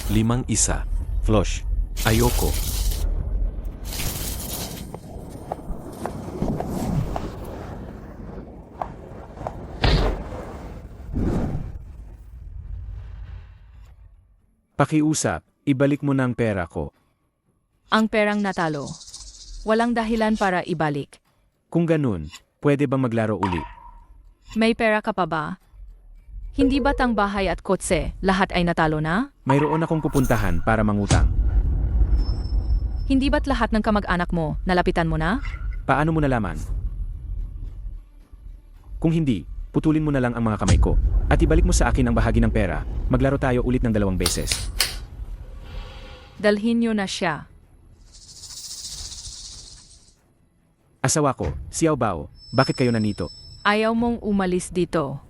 5-1. Flush. Ayoko. Pakiusap, ibalik mo na ang pera ko. Ang perang natalo. Walang dahilan para ibalik. Kung ganun, pwede ba maglaro uli? May pera ka pa ba? Hindi ba't ang bahay at kotse, lahat ay natalo na? Mayroon akong pupuntahan para mangutang. Hindi ba't lahat ng kamag-anak mo, nalapitan mo na? Paano mo nalaman? Kung hindi, putulin mo na lang ang mga kamay ko at ibalik mo sa akin ang bahagi ng pera. Maglaro tayo ulit ng 2 beses. Dalhin niyo na siya. Asawa ko, Xiao Bao, bakit kayo nanito? Ayaw mong umalis dito.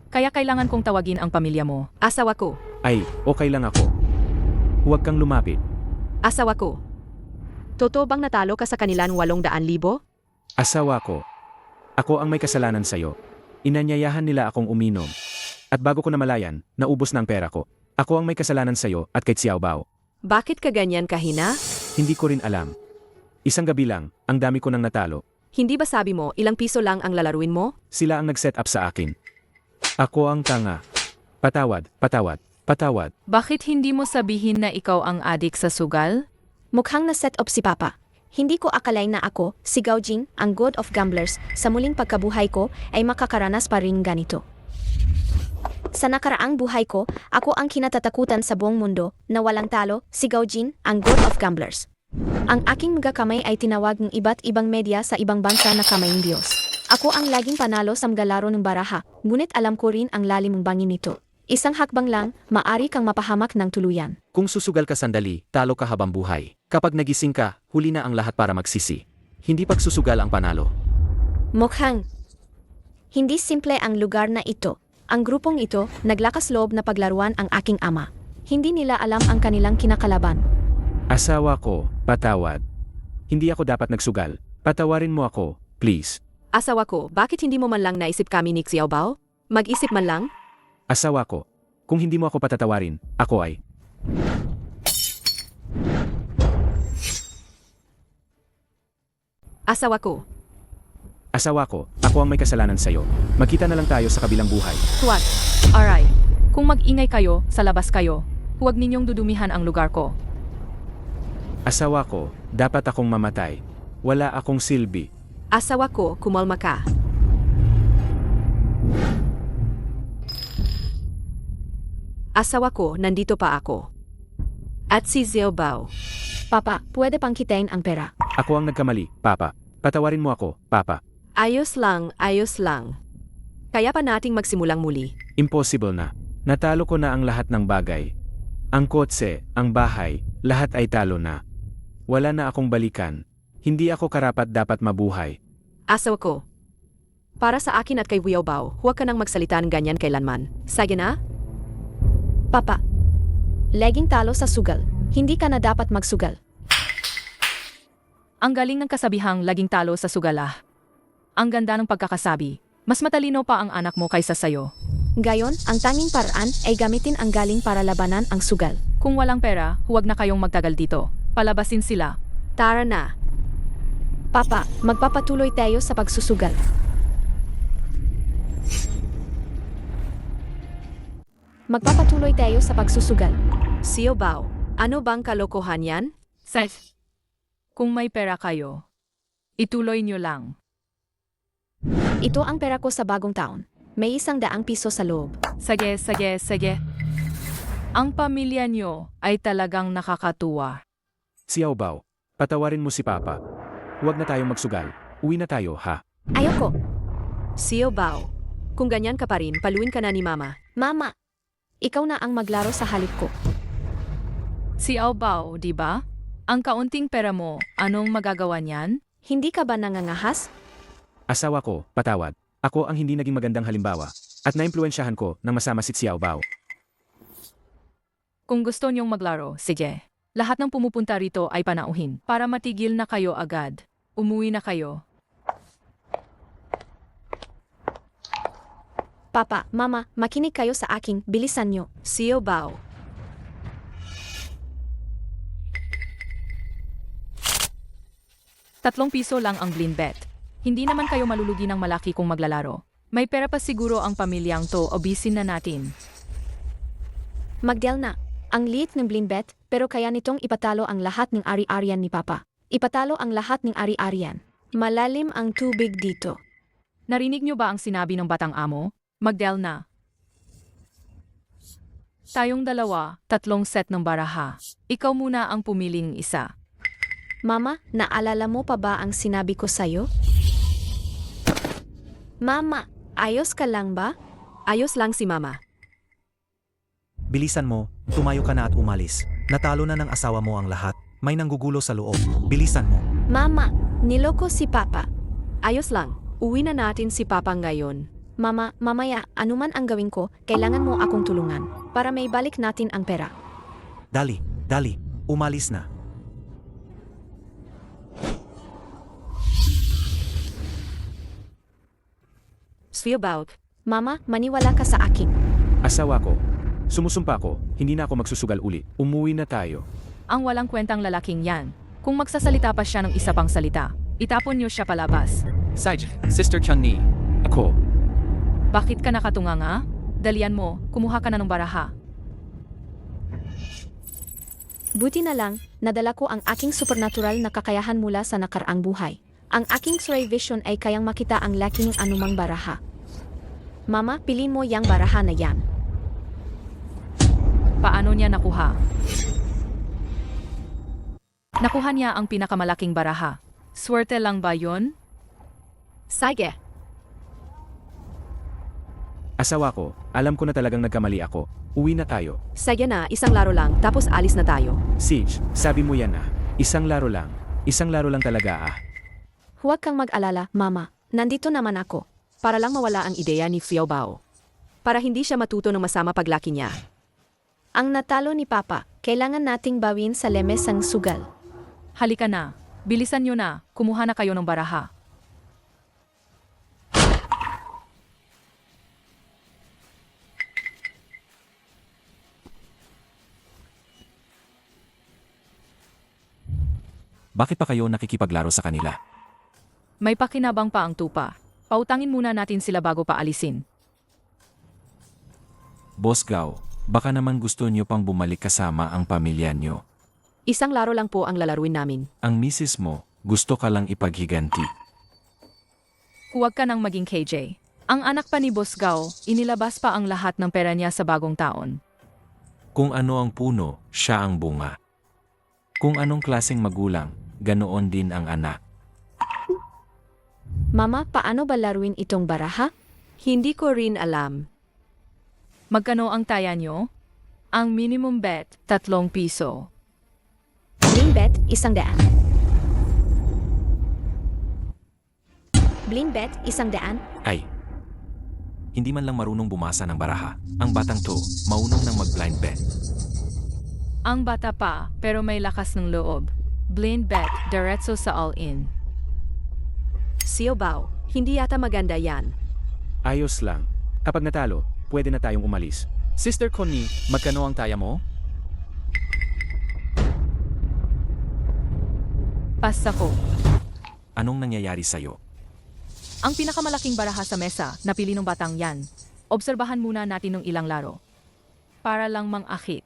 Kaya kailangan kong tawagin ang pamilya mo. Asawa ko. Ay, okay lang ako. Huwag kang lumapit. Asawa ko. Totoo bang natalo ka sa kanilang 800,000? Asawa ko. Ako ang may kasalanan sa'yo. Inanyayahan nila akong uminom. At bago ko namalayan, naubos na ang pera ko. Ako ang may kasalanan sa'yo at kay Xiao Bao. Bakit ka ganyan kahina? Hindi ko rin alam. Isang gabi lang, ang dami ko nang natalo. Hindi ba sabi mo ilang piso lang ang lalaruin mo? Sila ang nag-set up sa akin. Ako ang tanga. Patawad, patawad, patawad. Bakit hindi mo sabihin na ikaw ang adik sa sugal? Mukhang na-set up si Papa. Hindi ko akalain na ako, si Gao Jing, ang God of Gamblers, sa muling pagkabuhay ko ay makakaranas pa rin ganito. Sa nakaraang buhay ko, ako ang kinatatakutan sa buong mundo na walang talo, si Gao Jing, ang God of Gamblers. Ang aking mga kamay ay tinawag ng iba't ibang media sa ibang bansa na kamaying Diyos. Ako ang laging panalo sa mga laro ng baraha, ngunit alam ko rin ang lalim ng bangin nito. Isang hakbang lang, maari kang mapahamak ng tuluyan. Kung susugal ka sandali, talo ka habang buhay. Kapag nagising ka, huli na ang lahat para magsisi. Hindi pagsusugal ang panalo. Mukhang hindi simple ang lugar na ito. Ang grupong ito, naglakas loob na paglaruan ang aking ama. Hindi nila alam ang kanilang kinakalaban. Asawa ko, patawad. Hindi ako dapat nagsugal. Patawarin mo ako, please. Asawa ko, bakit hindi mo man lang naisip kami ni Xiao Bao? Mag-isip man lang? Asawa ko, kung hindi mo ako patatawarin, ako ay... Asawa ko. Asawa ko, ako ang may kasalanan sa'yo. Magkita na lang tayo sa kabilang buhay. Huwag. Aray. Kung mag-ingay kayo, sa labas kayo. Huwag ninyong dudumihan ang lugar ko. Asawa ko, dapat akong mamatay. Wala akong silbi. Asawa ko, kumalma ka. Asawa ko, nandito pa ako. At si Xiao Bao. Papa, pwede pang kitain ang pera. Ako ang nagkamali, Papa. Patawarin mo ako, Papa. Ayos lang, ayos lang. Kaya pa nating magsimulang muli. Impossible na. Natalo ko na ang lahat ng bagay. Ang kotse, ang bahay, lahat ay talo na. Wala na akong balikan. Hindi ako karapat dapat mabuhay. Asawa ko. Para sa akin at kay Xiao Bao, huwag ka nang magsalita ng ganyan kailanman. Sige na? Papa, laging talo sa sugal. Hindi ka na dapat magsugal. Ang galing ng kasabihang laging talo sa sugala. Ang ganda ng pagkakasabi. Mas matalino pa ang anak mo kaysa sayo. Gayon, ang tanging paraan ay gamitin ang galing para labanan ang sugal. Kung walang pera, huwag na kayong magtagal dito. Palabasin sila. Tara na. Papa, magpapatuloy tayo sa pagsusugal. Magpapatuloy tayo sa pagsusugal. Xiao Bao, ano bang kalokohan yan? Seth, kung may pera kayo, ituloy nyo lang. Ito ang pera ko sa bagong taon. May 100 piso sa loob. Sige, sige, sige. Ang pamilya nyo ay talagang nakakatuwa. Xiao Bao, patawarin mo si Papa. Huwag na tayong magsugal. Uwi na tayo, ha? Ayoko. Xiao Bao, kung ganyan ka pa rin, paluin ka na ni Mama. Mama, ikaw na ang maglaro sa halip ko. Xiao Bao, di ba? Ang kaunting pera mo, anong magagawa niyan? Hindi ka ba nangangahas? Asawa ko, patawad. Ako ang hindi naging magandang halimbawa. At naimpluwensyahan ko ng masama si Xiao Bao. Kung gusto niyong maglaro, sige. Lahat ng pumupunta rito ay panauhin. Para matigil na kayo agad. Umuwi na kayo. Papa, Mama, makinig kayo sa aking, bilisan nyo. Xiao Bao. ₱3 lang ang blind bet. Hindi naman kayo malulugi ng malaki kung maglalaro. May pera pa siguro ang pamilyang to o bisin na natin. Magdel na. Ang liit ng blind bet, pero kaya nitong ipatalo ang lahat ng ari-arian ni Papa. Ipatalo ang lahat ng ari-arian. Malalim ang tubig dito. Narinig niyo ba ang sinabi ng batang amo? Magdel na. Tayong dalawa, 3 set ng baraha. Ikaw muna ang pumiling isa. Mama, naalala mo pa ba ang sinabi ko sa'yo? Mama, ayos ka lang ba? Ayos lang si Mama. Bilisan mo, tumayo ka na at umalis. Natalo na ng asawa mo ang lahat. May nanggugulo sa loob. Bilisan mo. Mama, niloko si Papa. Ayos lang. Uwi na natin si Papa ngayon. Mama, mamaya, anuman ang gawin ko, kailangan mo akong tulungan para may balik natin ang pera. Dali, umalis na. Spielbaut. Mama, maniwala ka sa akin. Asawa ko. Sumusumpa ko, hindi na ako magsusugal uli. Umuwi na tayo. Ang walang kwentang lalaking yan. Kung magsasalita pa siya ng isa pang salita, itapon niyo siya palabas. Saij, Sister Chun-Ni. Ako. Bakit ka nakatunganga? Dalian mo, kumuha ka na ng baraha. Buti na lang, nadala ko ang aking supernatural na kakayahan mula sa nakaraang buhay. Ang aking X-ray vision ay kayang makita ang laki ng anumang baraha. Mama, pili mo yang baraha na yan. Paano niya nakuha? Nakuha niya ang pinakamalaking baraha. Swerte lang ba yon? Sige. Asawa ko, alam ko na talagang nagkamali ako. Uwi na tayo. Sige na, isang laro lang, tapos alis na tayo. Siege, sabi mo yan na. Isang laro lang. Isang laro lang talaga ah. Huwag kang mag-alala, Mama. Nandito naman ako. Para lang mawala ang ideya ni Xiaobao. Para hindi siya matuto ng masama paglaki niya. Ang natalo ni Papa, kailangan nating bawin sa lemes ang sugal. Halika na. Bilisan niyo na. Kumuha na kayo ng baraha. Bakit pa kayo nakikipaglaro sa kanila? May pakinabang pa ang tupa. Pautangin muna natin sila bago paalisin. Boss Gao, baka naman gusto niyo pang bumalik kasama ang pamilya niyo. Isang laro lang po ang lalaruin namin. Ang misis mo, gusto ka lang ipaghiganti. Huwag ka nang maging KJ. Ang anak pa ni Boss Gao, inilabas pa ang lahat ng pera niya sa bagong taon. Kung ano ang puno, siya ang bunga. Kung anong klaseng magulang, ganoon din ang anak. Mama, paano ba laruin itong baraha? Hindi ko rin alam. Magkano ang taya nyo? Ang minimum bet, ₱3. Blind bet, 100. Blind bet, 100. Ay, hindi man lang marunong bumasa ng baraha. Ang batang to, maunong nang mag-blind bet. Ang bata pa, pero may lakas ng loob. Blind bet, diretso sa all-in. Xiaobao, hindi yata maganda yan. Ayos lang. Kapag natalo, pwede na tayong umalis. Sister Connie, magkano ang taya mo? Pasta ko. Anong nangyayari sa'yo? Ang pinakamalaking baraha sa mesa, napili ng batang yan. Obserbahan muna natin ng ilang laro. Para lang mang-akit.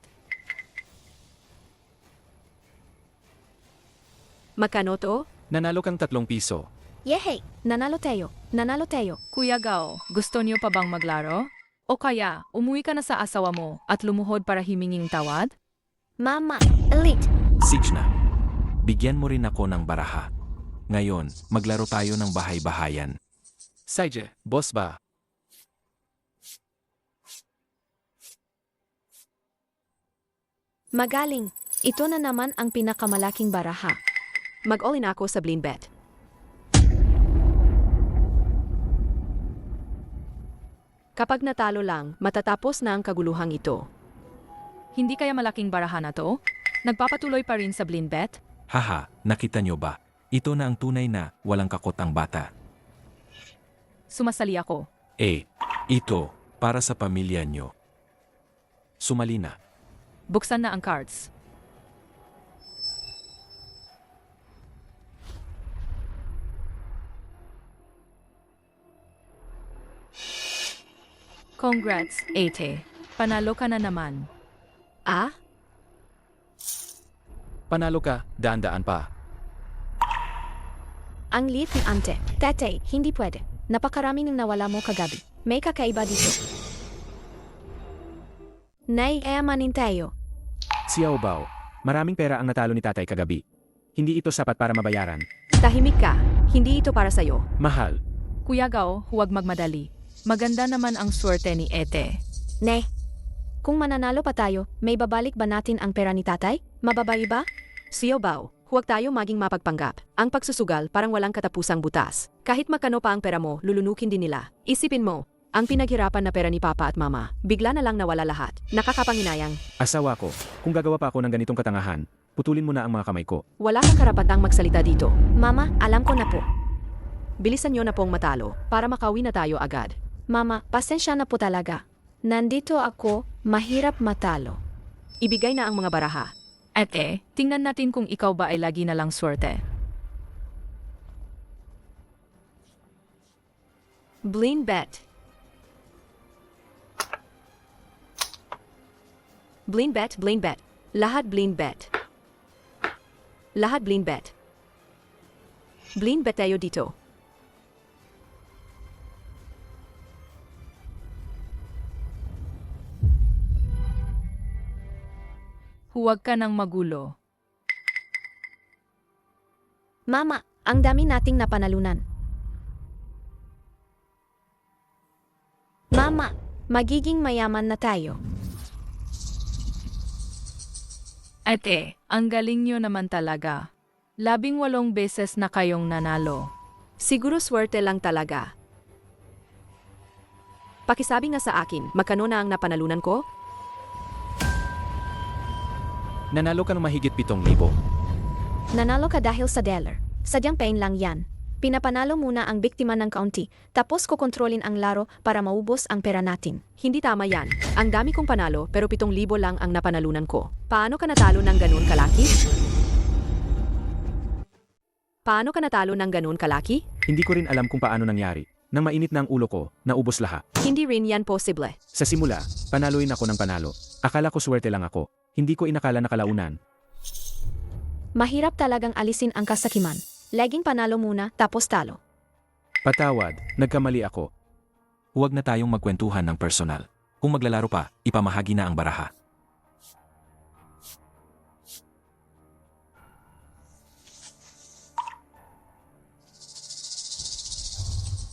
Magkano to? Nanalo kang ₱3. Yehey! Nanalo tayo. Nanalo tayo. Kuya Gao, gusto niyo pa bang maglaro? O kaya, umuwi ka na sa asawa mo at lumuhod para himinging tawad? Mama, elite. Siege na. Bigyan mo rin ako ng baraha. Ngayon, maglaro tayo ng bahay-bahayan. Saij, boss ba? Magaling. Ito na naman ang pinakamalaking baraha. Mag-all-in ako sa blind bet. Kapag natalo lang, matatapos na ang kaguluhang ito. Hindi kaya malaking baraha na to? Nagpapatuloy pa rin sa blind bet? Haha, nakita nyo ba? Ito na ang tunay na walang kakot ang bata. Sumasali ako. Ito, para sa pamilya nyo. Sumali na. Buksan na ang cards. Congrats, Ate. Panalo ka na naman. Ah? Panalo ka, daan-daan pa. Ang liit ni ante. Tete, hindi pwede. Napakarami nang nawala mo kagabi. May kakaiba dito. Naiayamanin tayo. Xiao Bao, maraming pera ang natalo ni tatay kagabi. Hindi ito sapat para mabayaran. Tahimik ka. Hindi ito para sa'yo. Mahal. Kuya Gao, huwag magmadali. Maganda naman ang swerte ni Ete. Ne. Kung mananalo pa tayo, may babalik ba natin ang pera ni tatay? Mababay ba? Xiao Bao, huwag tayo maging mapagpanggap. Ang pagsusugal parang walang katapusang butas. Kahit magkano pa ang pera mo, lulunukin din nila. Isipin mo, ang pinaghirapan na pera ni Papa at Mama, bigla na lang nawala lahat. Nakakapanginayang. Asawa ko, kung gagawa pa ako ng ganitong katangahan, putulin mo na ang mga kamay ko. Wala kang karapatang magsalita dito. Mama, alam ko na po. Bilisan nyo na pong matalo para makauwi na tayo agad. Mama, pasensya na po talaga. Nandito ako, mahirap matalo. Ibigay na ang mga baraha. Ate, tingnan natin kung ikaw ba ay lagi na lang swerte. Blind bet. Blind bet, blind bet. Lahat blind bet. Lahat blind bet. Blind bet tayo dito. Huwag ka nang magulo. Mama, ang dami nating napanalunan. Mama, magiging mayaman na tayo. Ate, ang galing nyo naman talaga. 18 beses na kayong nanalo. Siguro swerte lang talaga. Pakisabi nga sa akin, magkano na ang napanalunan ko? Nanalo ka ng mahigit 7,000. Nanalo ka dahil sa dealer. Sadyang pain lang yan. Pinapanalo muna ang biktima ng kaunti, tapos kukontrolin ang laro para maubos ang pera natin. Hindi tama yan. Ang dami kong panalo pero 7,000 lang ang napanalunan ko. Paano ka natalo ng ganun kalaki? Paano ka natalo ng ganun kalaki? Hindi ko rin alam kung paano nangyari. Nang mainit na ang ulo ko, naubos lahat. Hindi rin yan posible. Sa simula, panaluin ako ng panalo. Akala ko swerte lang ako. Hindi ko inakala na kalaunan. Mahirap talagang alisin ang kasakiman. Laging panalo muna, tapos talo. Patawad, nagkamali ako. Huwag na tayong magkwentuhan ng personal. Kung maglalaro pa, ipamahagi na ang baraha.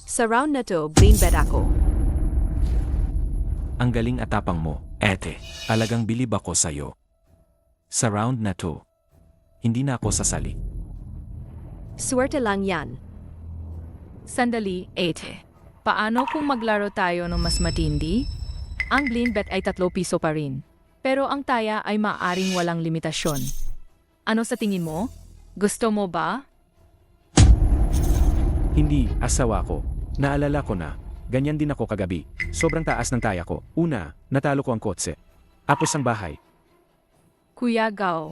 Sa round na to, blind bet ako. Ang galing at tapang mo, Ete. Alagang bilib ako sa'yo. Sa round na to, hindi na ako sasali. Swerte lang yan. Sandali, Ate. Paano kung maglaro tayo ng mas matindi? Ang blind bet ay 3 piso pa rin. Pero ang taya ay maaring walang limitasyon. Ano sa tingin mo? Gusto mo ba? Hindi, asawa ko. Naalala ko na. Ganyan din ako kagabi. Sobrang taas ng taya ko. Una, natalo ko ang kotse. Apos ang bahay. Kuya Gao,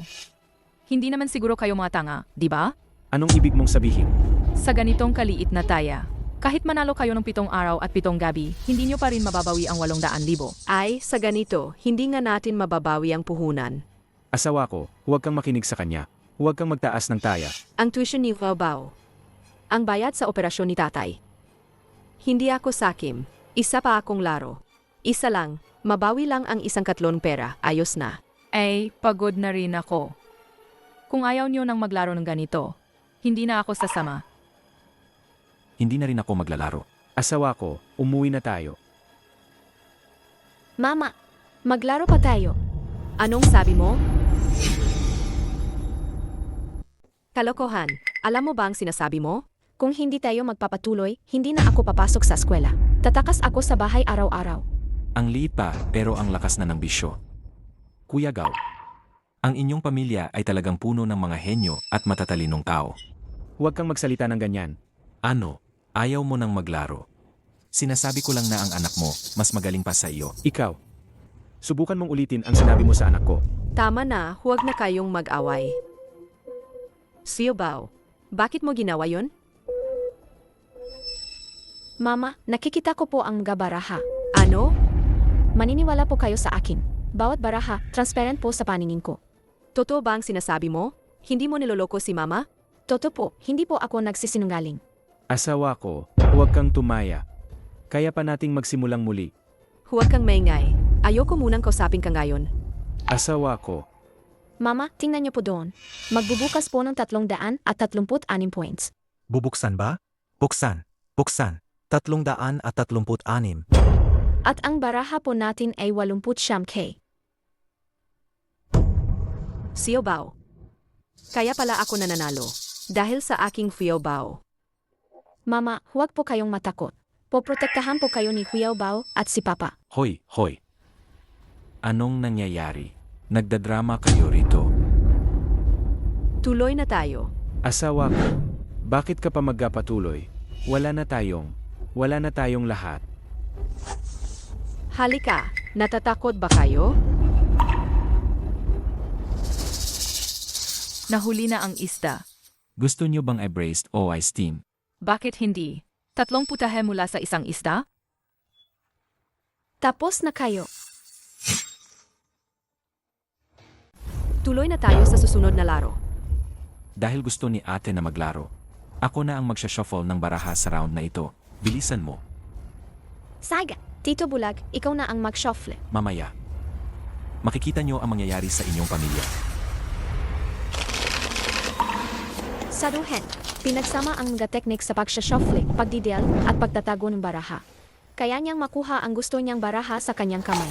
hindi naman siguro kayo mga tanga, di ba? Anong ibig mong sabihin? Sa ganitong kaliit na taya, kahit manalo kayo ng 7 araw at 7 gabi, hindi nyo pa rin mababawi ang 800,000. Ay, sa ganito, hindi nga natin mababawi ang puhunan. Asawa ko, huwag kang makinig sa kanya. Huwag kang magtaas ng taya. Ang tuition ni Bao. Ang bayad sa operasyon ni tatay. Hindi ako sakim. Isa pa akong laro. Isa lang, mabawi lang ang 1 katlong pera, ayos na. Ay, pagod na rin ako. Kung ayaw nyo nang maglaro ng ganito, hindi na ako sasama. Hindi na rin ako maglalaro. Asawa ko, umuwi na tayo. Mama, maglaro pa tayo. Anong sabi mo? Kalokohan, alam mo ba ang sinasabi mo? Kung hindi tayo magpapatuloy, hindi na ako papasok sa eskwela. Tatakas ako sa bahay araw-araw. Ang liit pa, pero ang lakas na ng bisyo. Kuya Gao, ang inyong pamilya ay talagang puno ng mga henyo at matatalinong tao. Huwag kang magsalita ng ganyan. Ano? Ayaw mo nang maglaro. Sinasabi ko lang na ang anak mo, mas magaling pa sa iyo. Ikaw. Subukan mong ulitin ang sinabi mo sa anak ko. Tama na, huwag na kayong mag-away. Xiao Bao, bakit mo ginawa yun? Mama, nakikita ko po ang gabaraha. Ano? Maniniwala po kayo sa akin. Bawat baraha, transparent po sa paningin ko. Totoo ba ang sinasabi mo? Hindi mo niloloko si Mama? Totoo po, hindi po ako nagsisinungaling. Asawa ko, huwag kang tumaya. Kaya pa nating magsimulang muli. Huwag kang maingay. Ayoko munang kausapin ka ngayon. Asawa ko, Mama, tingnan niyo po doon. Magbubukas po ng 336 points. Bubuksan ba? Buksan. Buksan. 336. At ang baraha po natin ay 89K. Xiao Bao. Kaya pala ako nananalo. Dahil sa aking Xiao Bao. Mama, huwag po kayong matakot. Poprotektahan po kayo ni Xiao Bao at si Papa. Hoy, hoy. Anong nangyayari? Nagdadrama kayo rito. Tuloy na tayo. asawa ko, bakit ka pa magpapatuloy? Wala na tayong lahat. Halika, natatakot ba kayo? Nahuli na ang isda. Gusto niyo bang i-braised o i-steam? Bakit hindi? 3 putahe mula sa isang isda? Tapos na kayo. Tuloy na tayo sa susunod na laro. Dahil gusto ni ate na maglaro, ako na ang magsha-shuffle ng baraha sa round na ito. Bilisan mo, Saga, Tito Bulag, ikaw na ang mag-shuffle. mamaya. Makikita niyo ang mangyayari sa inyong pamilya. Sa duhen, pinagsama ang mga teknik sa pagsha-shuffle, pagdidel, at pagtatago ng baraha. Kaya niyang makuha ang gusto niyang baraha sa kanyang kamay.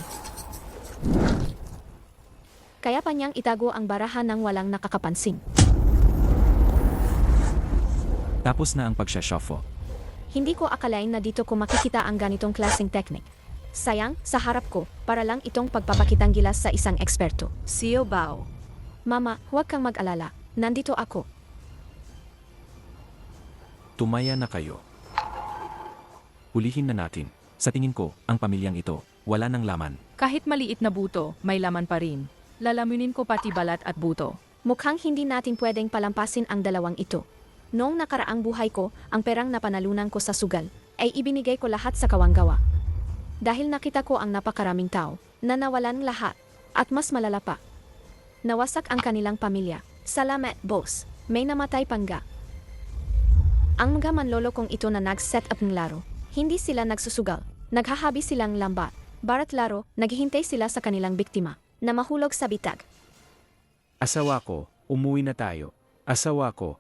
Kaya pa niyang itago ang baraha nang walang nakakapansin. Tapos na ang pagsha-shuffle. Hindi ko akalain na dito ko makikita ang ganitong klaseng teknik. Sayang, sa harap ko, para lang itong pagpapakitang gilas sa isang eksperto. Xiao Bao. Mama, huwag kang mag-alala. Nandito ako. Tumaya na kayo. Hulihin na natin. Sa tingin ko, ang pamilyang ito, wala nang laman. Kahit maliit na buto, may laman pa rin. Lalamunin ko pati balat at buto. Mukhang hindi natin pwedeng palampasin ang dalawang ito. Noong nakaraang buhay ko, ang perang napanalunan ko sa sugal, ay ibinigay ko lahat sa kawanggawa. Dahil nakita ko ang napakaraming tao, na nawalan lahat, at mas malala pa. Nawasak ang kanilang pamilya. Salamat, boss. May namatay pangga. Ang mga manlolo kong ito na nag-set up ng laro, hindi sila nagsusugal. Naghahabi silang lambat. Barat laro, naghihintay sila sa kanilang biktima, na mahulog sa bitag. Asawa ko, umuwi na tayo. Asawa ko,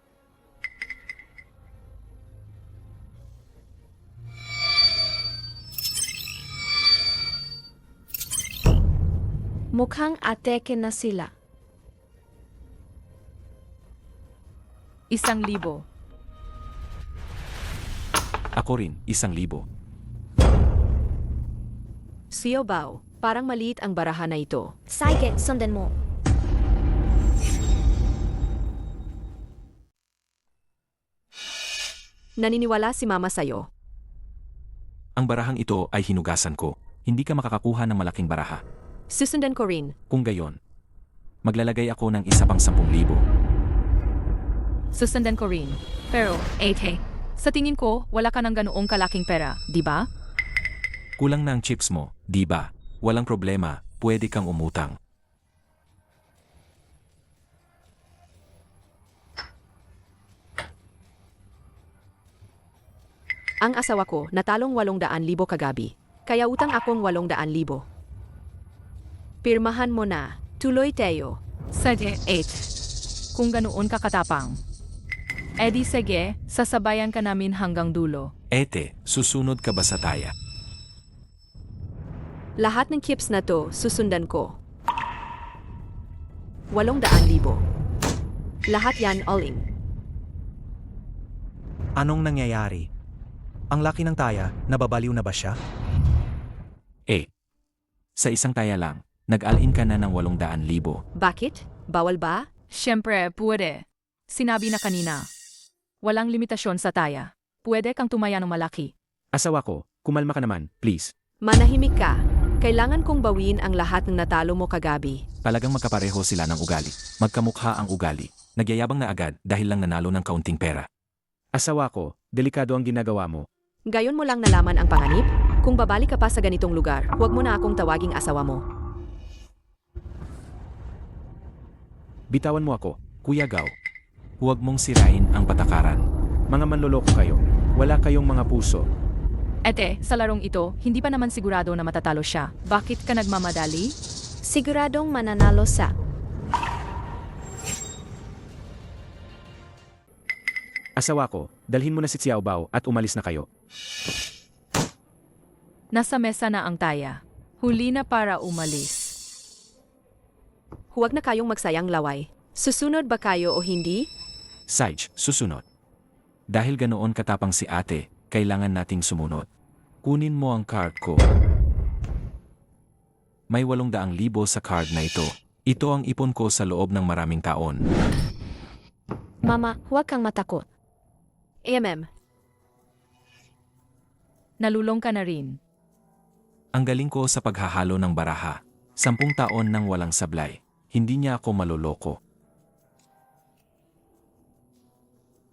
Mukhang ateke na sila. 1,000. Ako rin, 1,000. Xiao Bao. Parang maliit ang baraha na ito. Sige, sundan mo. Naniniwala si Mama sa'yo. Ang barahang ito ay hinugasan ko. Hindi ka makakakuha ng malaking baraha. Susundan ko rin. Kung gayon, maglalagay ako ng isa pang 10,000. Susundan ko rin. Pero, 8 sa tingin ko, wala ka ng ganoong kalaking pera, di ba? Kulang na ang chips mo, di ba? Walang problema, pwede kang umutang. Ang asawa ko natalong 800,000 kagabi. Kaya utang akong 800,000. Pirmahan mo na. Tuloy tayo. Sige, 8. Kung ganoon ka katapang. Edi sige, sasabayan ka namin hanggang dulo. Ete, susunod ka ba sa taya? Lahat ng chips na to susundan ko. 800,000. Lahat yan all-in. Anong nangyayari? Ang laki ng taya, nababaliw na ba siya? Sa isang taya lang, nag-all-in ka na ng 800,000. Bakit? Bawal ba? Siyempre, pwede. Sinabi na kanina. Walang limitasyon sa taya. Pwede kang tumaya ng malaki. asawa ko, kumalma ka naman, please. Manahimik ka. Kailangan kong bawiin ang lahat ng natalo mo kagabi. Talagang magkapareho sila ng ugali. Magkamukha ang ugali. Nagyayabang na agad dahil lang nanalo ng kaunting pera. Asawa ko, delikado ang ginagawa mo. Gayon mo lang nalaman ang panganib? Kung babalik ka pa sa ganitong lugar, huwag mo na akong tawaging asawa mo. Bitawan mo ako, Kuya Gao. Huwag mong sirain ang patakaran. Mga manloloko kayo. Wala kayong mga puso. Ete, sa larong ito, hindi pa naman sigurado na matatalo siya. Bakit ka nagmamadali? Siguradong mananalo sa. Asawa ko, dalhin mo na si Xiao Bao at umalis na kayo. Nasa mesa na ang taya. Huli na para umalis. Huwag na kayong magsayang laway. Susunod ba kayo o hindi? Sage, susunod. Dahil ganoon katapang si ate, kailangan nating sumunod. Kunin mo ang card ko. May 800,000 sa card na ito. Ito ang ipon ko sa loob ng maraming taon. Mama, huwag kang matakot. Nalulong ka na rin. Ang galing ko sa paghahalo ng baraha. 10 taon nang walang sablay. Hindi niya ako maloloko.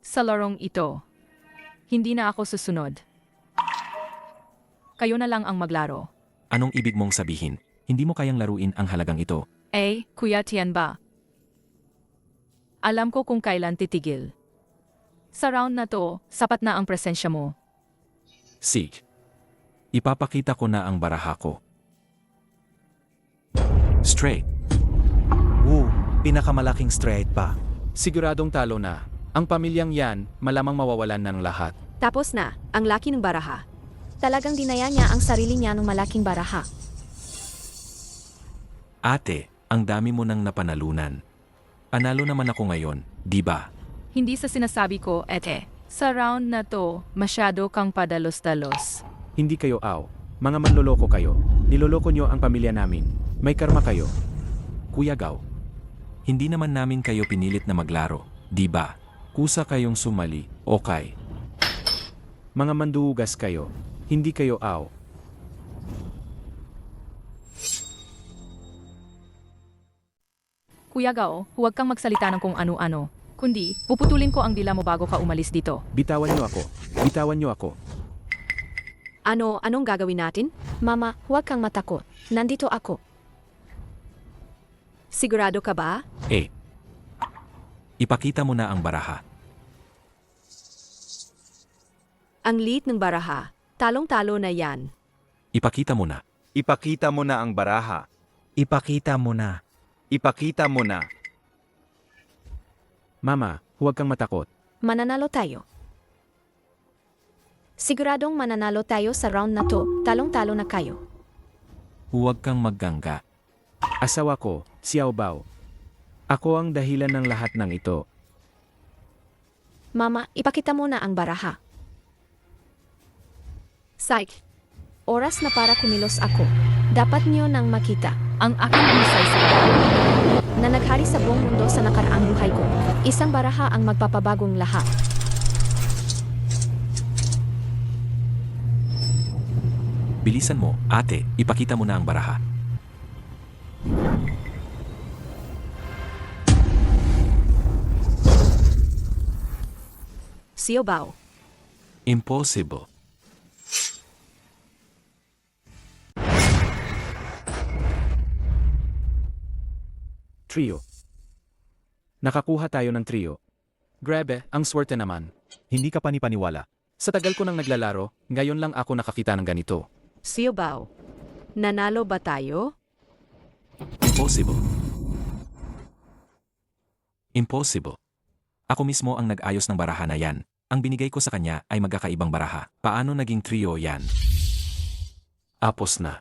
Sa larong ito, hindi na ako susunod. Kayo na lang ang maglaro. Anong ibig mong sabihin? Hindi mo kayang laruin ang halagang ito. Kuya Tian ba? Alam ko kung kailan titigil. Sa round na to, sapat na ang presensya mo. Sig. Ipapakita ko na ang baraha ko. Straight. Woo, pinakamalaking straight pa. Siguradong talo na. Ang pamilyang yan, malamang mawawalan na ng lahat. Tapos na, ang laki ng baraha. Talagang dinaya niya ang sarili niya ng malaking baraha. Ate, ang dami mo nang napanalunan. Panalo naman ako ngayon, di ba? Hindi sa sinasabi ko, Ete. Sa round na to, masyado kang padalos-dalos. Hindi kayo aw. Mga manloloko kayo. Niloloko nyo ang pamilya namin. May karma kayo. Kuya Gao, hindi naman namin kayo pinilit na maglaro, di ba? Kusa kayong sumali, okay. Mga manduhugas kayo. Hindi kayo aw. Kuya Gao, huwag kang magsalita ng kung ano-ano. Kundi, puputulin ko ang dila mo bago ka umalis dito. Bitawan nyo ako. Bitawan nyo ako. Anong gagawin natin? Mama, huwag kang matakot. Nandito ako. Sigurado ka ba? Ipakita mo na ang baraha. Ang liit ng baraha. Talong-talo na yan. Ipakita mo na. Ipakita mo na ang baraha. Ipakita mo na. Ipakita mo na. Mama, huwag kang matakot. Mananalo tayo. Siguradong mananalo tayo sa round na to. Talong-talo na kayo. Huwag kang maggangga. Asawa ko, Xiao Bao. Ako ang dahilan ng lahat ng ito. Mama, ipakita mo na ang baraha. Psych! Oras na para kumilos ako. Dapat niyo nang makita Ang aking husay sa na naghari sa buong mundo sa nakaraang buhay ko. Isang baraha ang magpapabagong lahat. Bilisan mo, ate, ipakita mo na ang baraha. Xiao Bao. Impossible. Trio. Nakakuha tayo ng trio. Grabe, ang swerte naman. Hindi ka panipaniwala. Sa tagal ko nang naglalaro, ngayon lang ako nakakita ng ganito. Xiao Bao. Nanalo ba tayo? Impossible. Impossible. Ako mismo ang nag-ayos ng baraha na yan. Ang binigay ko sa kanya ay magkakaibang baraha. Paano naging trio yan? Apos na.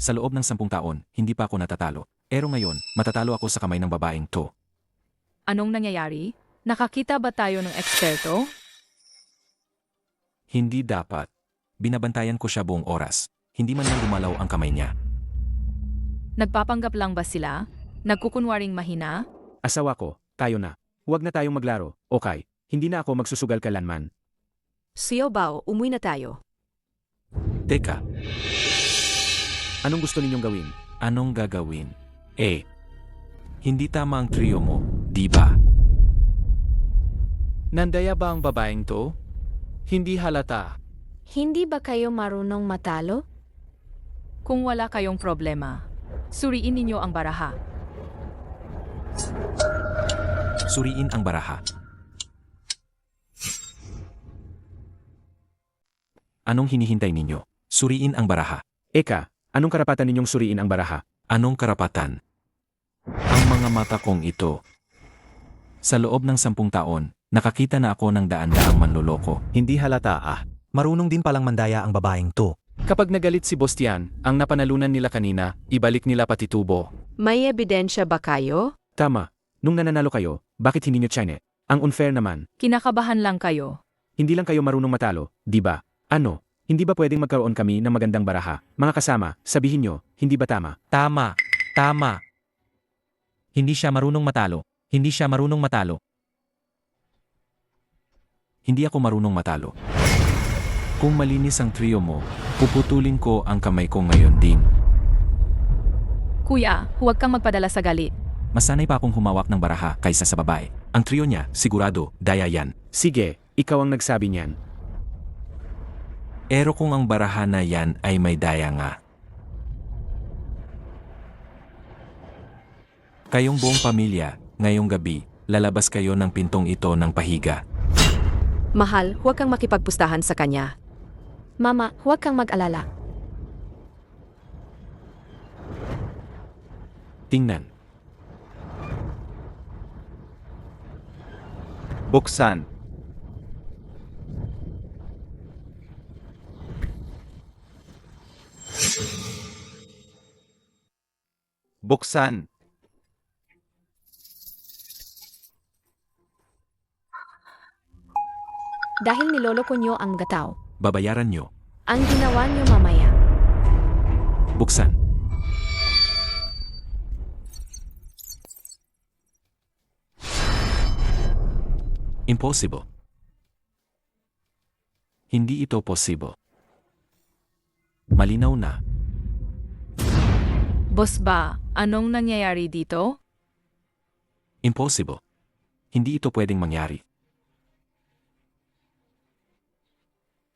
Sa loob ng 10 taon, hindi pa ako natatalo. Pero ngayon, matatalo ako sa kamay ng babaeng to. Anong nangyayari? Nakakita ba tayo ng eksperto? Hindi dapat. Binabantayan ko siya buong oras. Hindi man lang gumalaw ang kamay niya. Nagpapanggap lang ba sila? Nagkukunwaring mahina? Asawa ko, tayo na. Huwag na tayong maglaro, okay? Hindi na ako magsusugal kailanman. Xiao Bao, umuwi na tayo. Teka, Anong gusto ninyong gawin? anong gagawin? Hindi tama ang trio mo, di ba? Nandaya ba ang babaeng to? Hindi halata. Hindi ba kayo marunong matalo? Kung wala kayong problema, suriin ninyo ang baraha. Suriin ang baraha. Anong hinihintay ninyo? Suriin ang baraha. Eka, anong karapatan ninyong suriin ang baraha? Anong karapatan? Ang mga mata kong ito. Sa loob ng 10 taon, nakakita na ako ng daan-daang manloloko. Hindi halata Marunong din palang mandaya ang babaeng to. Kapag nagalit si Bostian, ang napanalunan nila kanina, ibalik nila pati tubo. May ebidensya ba kayo? Tama, nung nananalo kayo, bakit hindi nyo chine? Ang unfair naman. Kinakabahan lang kayo. Hindi lang kayo marunong matalo, di ba? Ano? Hindi ba pwedeng magkaroon kami ng magandang baraha? Mga kasama, sabihin nyo, hindi ba tama? Tama. Tama. Hindi siya marunong matalo. Hindi siya marunong matalo. Hindi ako marunong matalo. Kung malinis ang trio mo, puputulin ko ang kamay ko ngayon din. Kuya, huwag kang magpadala sa galit. Masanay pa akong humawak ng baraha kaysa sa babae. Ang trio niya, sigurado, daya yan. Sige, ikaw ang nagsabi niyan. Pero kung ang baraha na yan ay may daya nga. Kayong buong pamilya, ngayong gabi, lalabas kayo ng pintong ito ng pahiga. Mahal, huwag kang makipagpustahan sa kanya. Mama, huwag kang mag-alala. Tingnan. Buksan. Buksan. Dahil niloloko nyo ang mga tao. Babayaran nyo. Ang ginawa nyo mamaya. Buksan. Impossible. Hindi ito possible. Malinaw na. Boss ba, anong nangyayari dito? Impossible. Hindi ito pwedeng mangyari.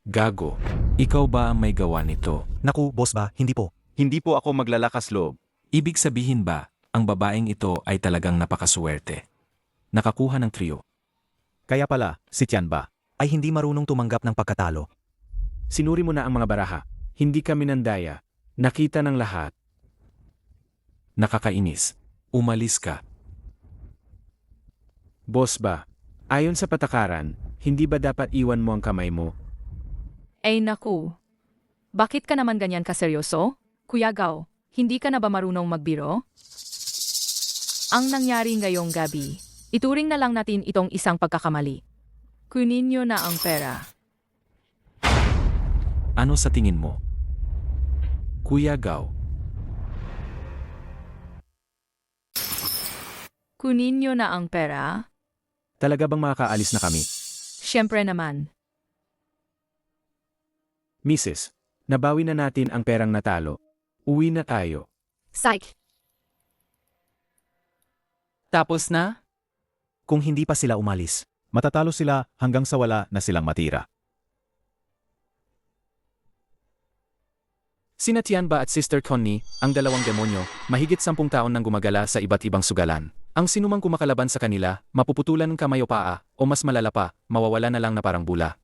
Gago. Ikaw ba ang may gawa nito? Naku, boss ba? Hindi po. Hindi po ako maglalakas loob. Ibig sabihin ba, ang babaeng ito ay talagang napakaswerte? Nakakuha ng trio. Kaya pala, si Tian ba? Ay hindi marunong tumanggap ng pagkatalo. Sinuri mo na ang mga baraha. Hindi kami nandaya. Nakita ng lahat. Nakakainis. Umalis ka. Boss ba? Ayon sa patakaran, hindi ba dapat iwan mo ang kamay mo? Ay naku. Bakit ka naman ganyan kaseryoso? Kuya Gao, hindi ka na ba marunong magbiro? Ang nangyari ngayong gabi, ituring na lang natin itong isang pagkakamali. Kunin niyo na ang pera. Ano sa tingin mo? Kuya Gao, Kunin niyo na ang pera? Talaga bang makakaalis na kami? Siyempre naman. Mrs., nabawi na natin ang perang natalo. Uwi na tayo. Psych! Tapos na? Kung hindi pa sila umalis, matatalo sila hanggang sa wala na silang matira. Sina Tianba at Sister Connie, ang dalawang demonyo, mahigit 10 taon nang gumagala sa iba't ibang sugalan. Ang sinumang kumakalaban sa kanila, mapuputulan ng kamay o paa, o mas malala pa, mawawala na lang na parang bula.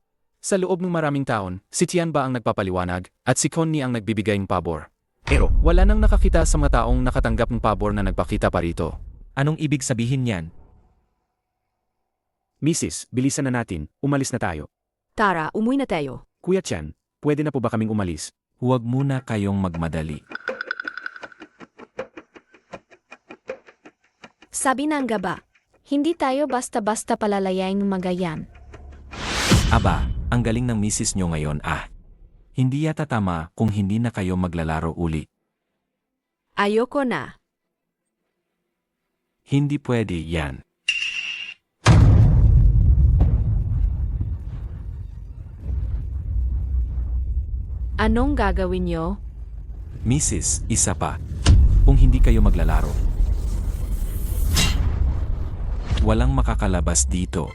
Sa loob ng maraming taon, si Tianba ang nagpapaliwanag, at si Connie ang nagbibigay ng pabor. Pero, wala nang nakakita sa mga taong nakatanggap ng pabor na nagpakita pa rito. anong ibig sabihin yan? Mrs., bilisan na natin, umalis na tayo. Tara, umuwi na tayo. Kuya Chan, pwede na po ba kaming umalis? Huwag muna kayong magmadali. Sabi ng gaba, hindi tayo basta-basta palalayain ng magayan. Aba, ang galing ng misis nyo ngayon Hindi yata tama kung hindi na kayo maglalaro uli. Ayoko na. Hindi pwede yan. Anong gagawin nyo? Mrs., isa pa. Kung hindi kayo maglalaro. Walang makakalabas dito.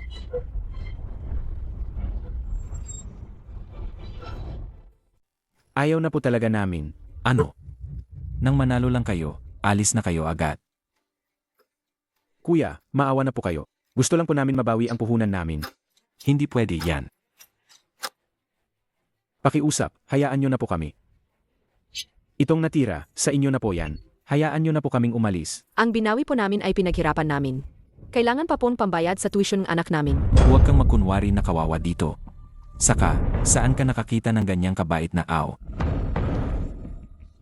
Ayaw na po talaga namin. Ano? Nang manalo lang kayo, alis na kayo agad. Kuya, maawa na po kayo. Gusto lang po namin mabawi ang puhunan namin. Hindi pwede yan. Pakiusap, hayaan nyo na po kami. Itong natira, sa inyo na po yan. Hayaan nyo na po kaming umalis. Ang binawi po namin ay pinaghirapan namin. Kailangan pa pong pambayad sa tuition ng anak namin. Huwag kang magkunwari na kawawa dito. Saka, saan ka nakakita ng ganyang kabait na aw?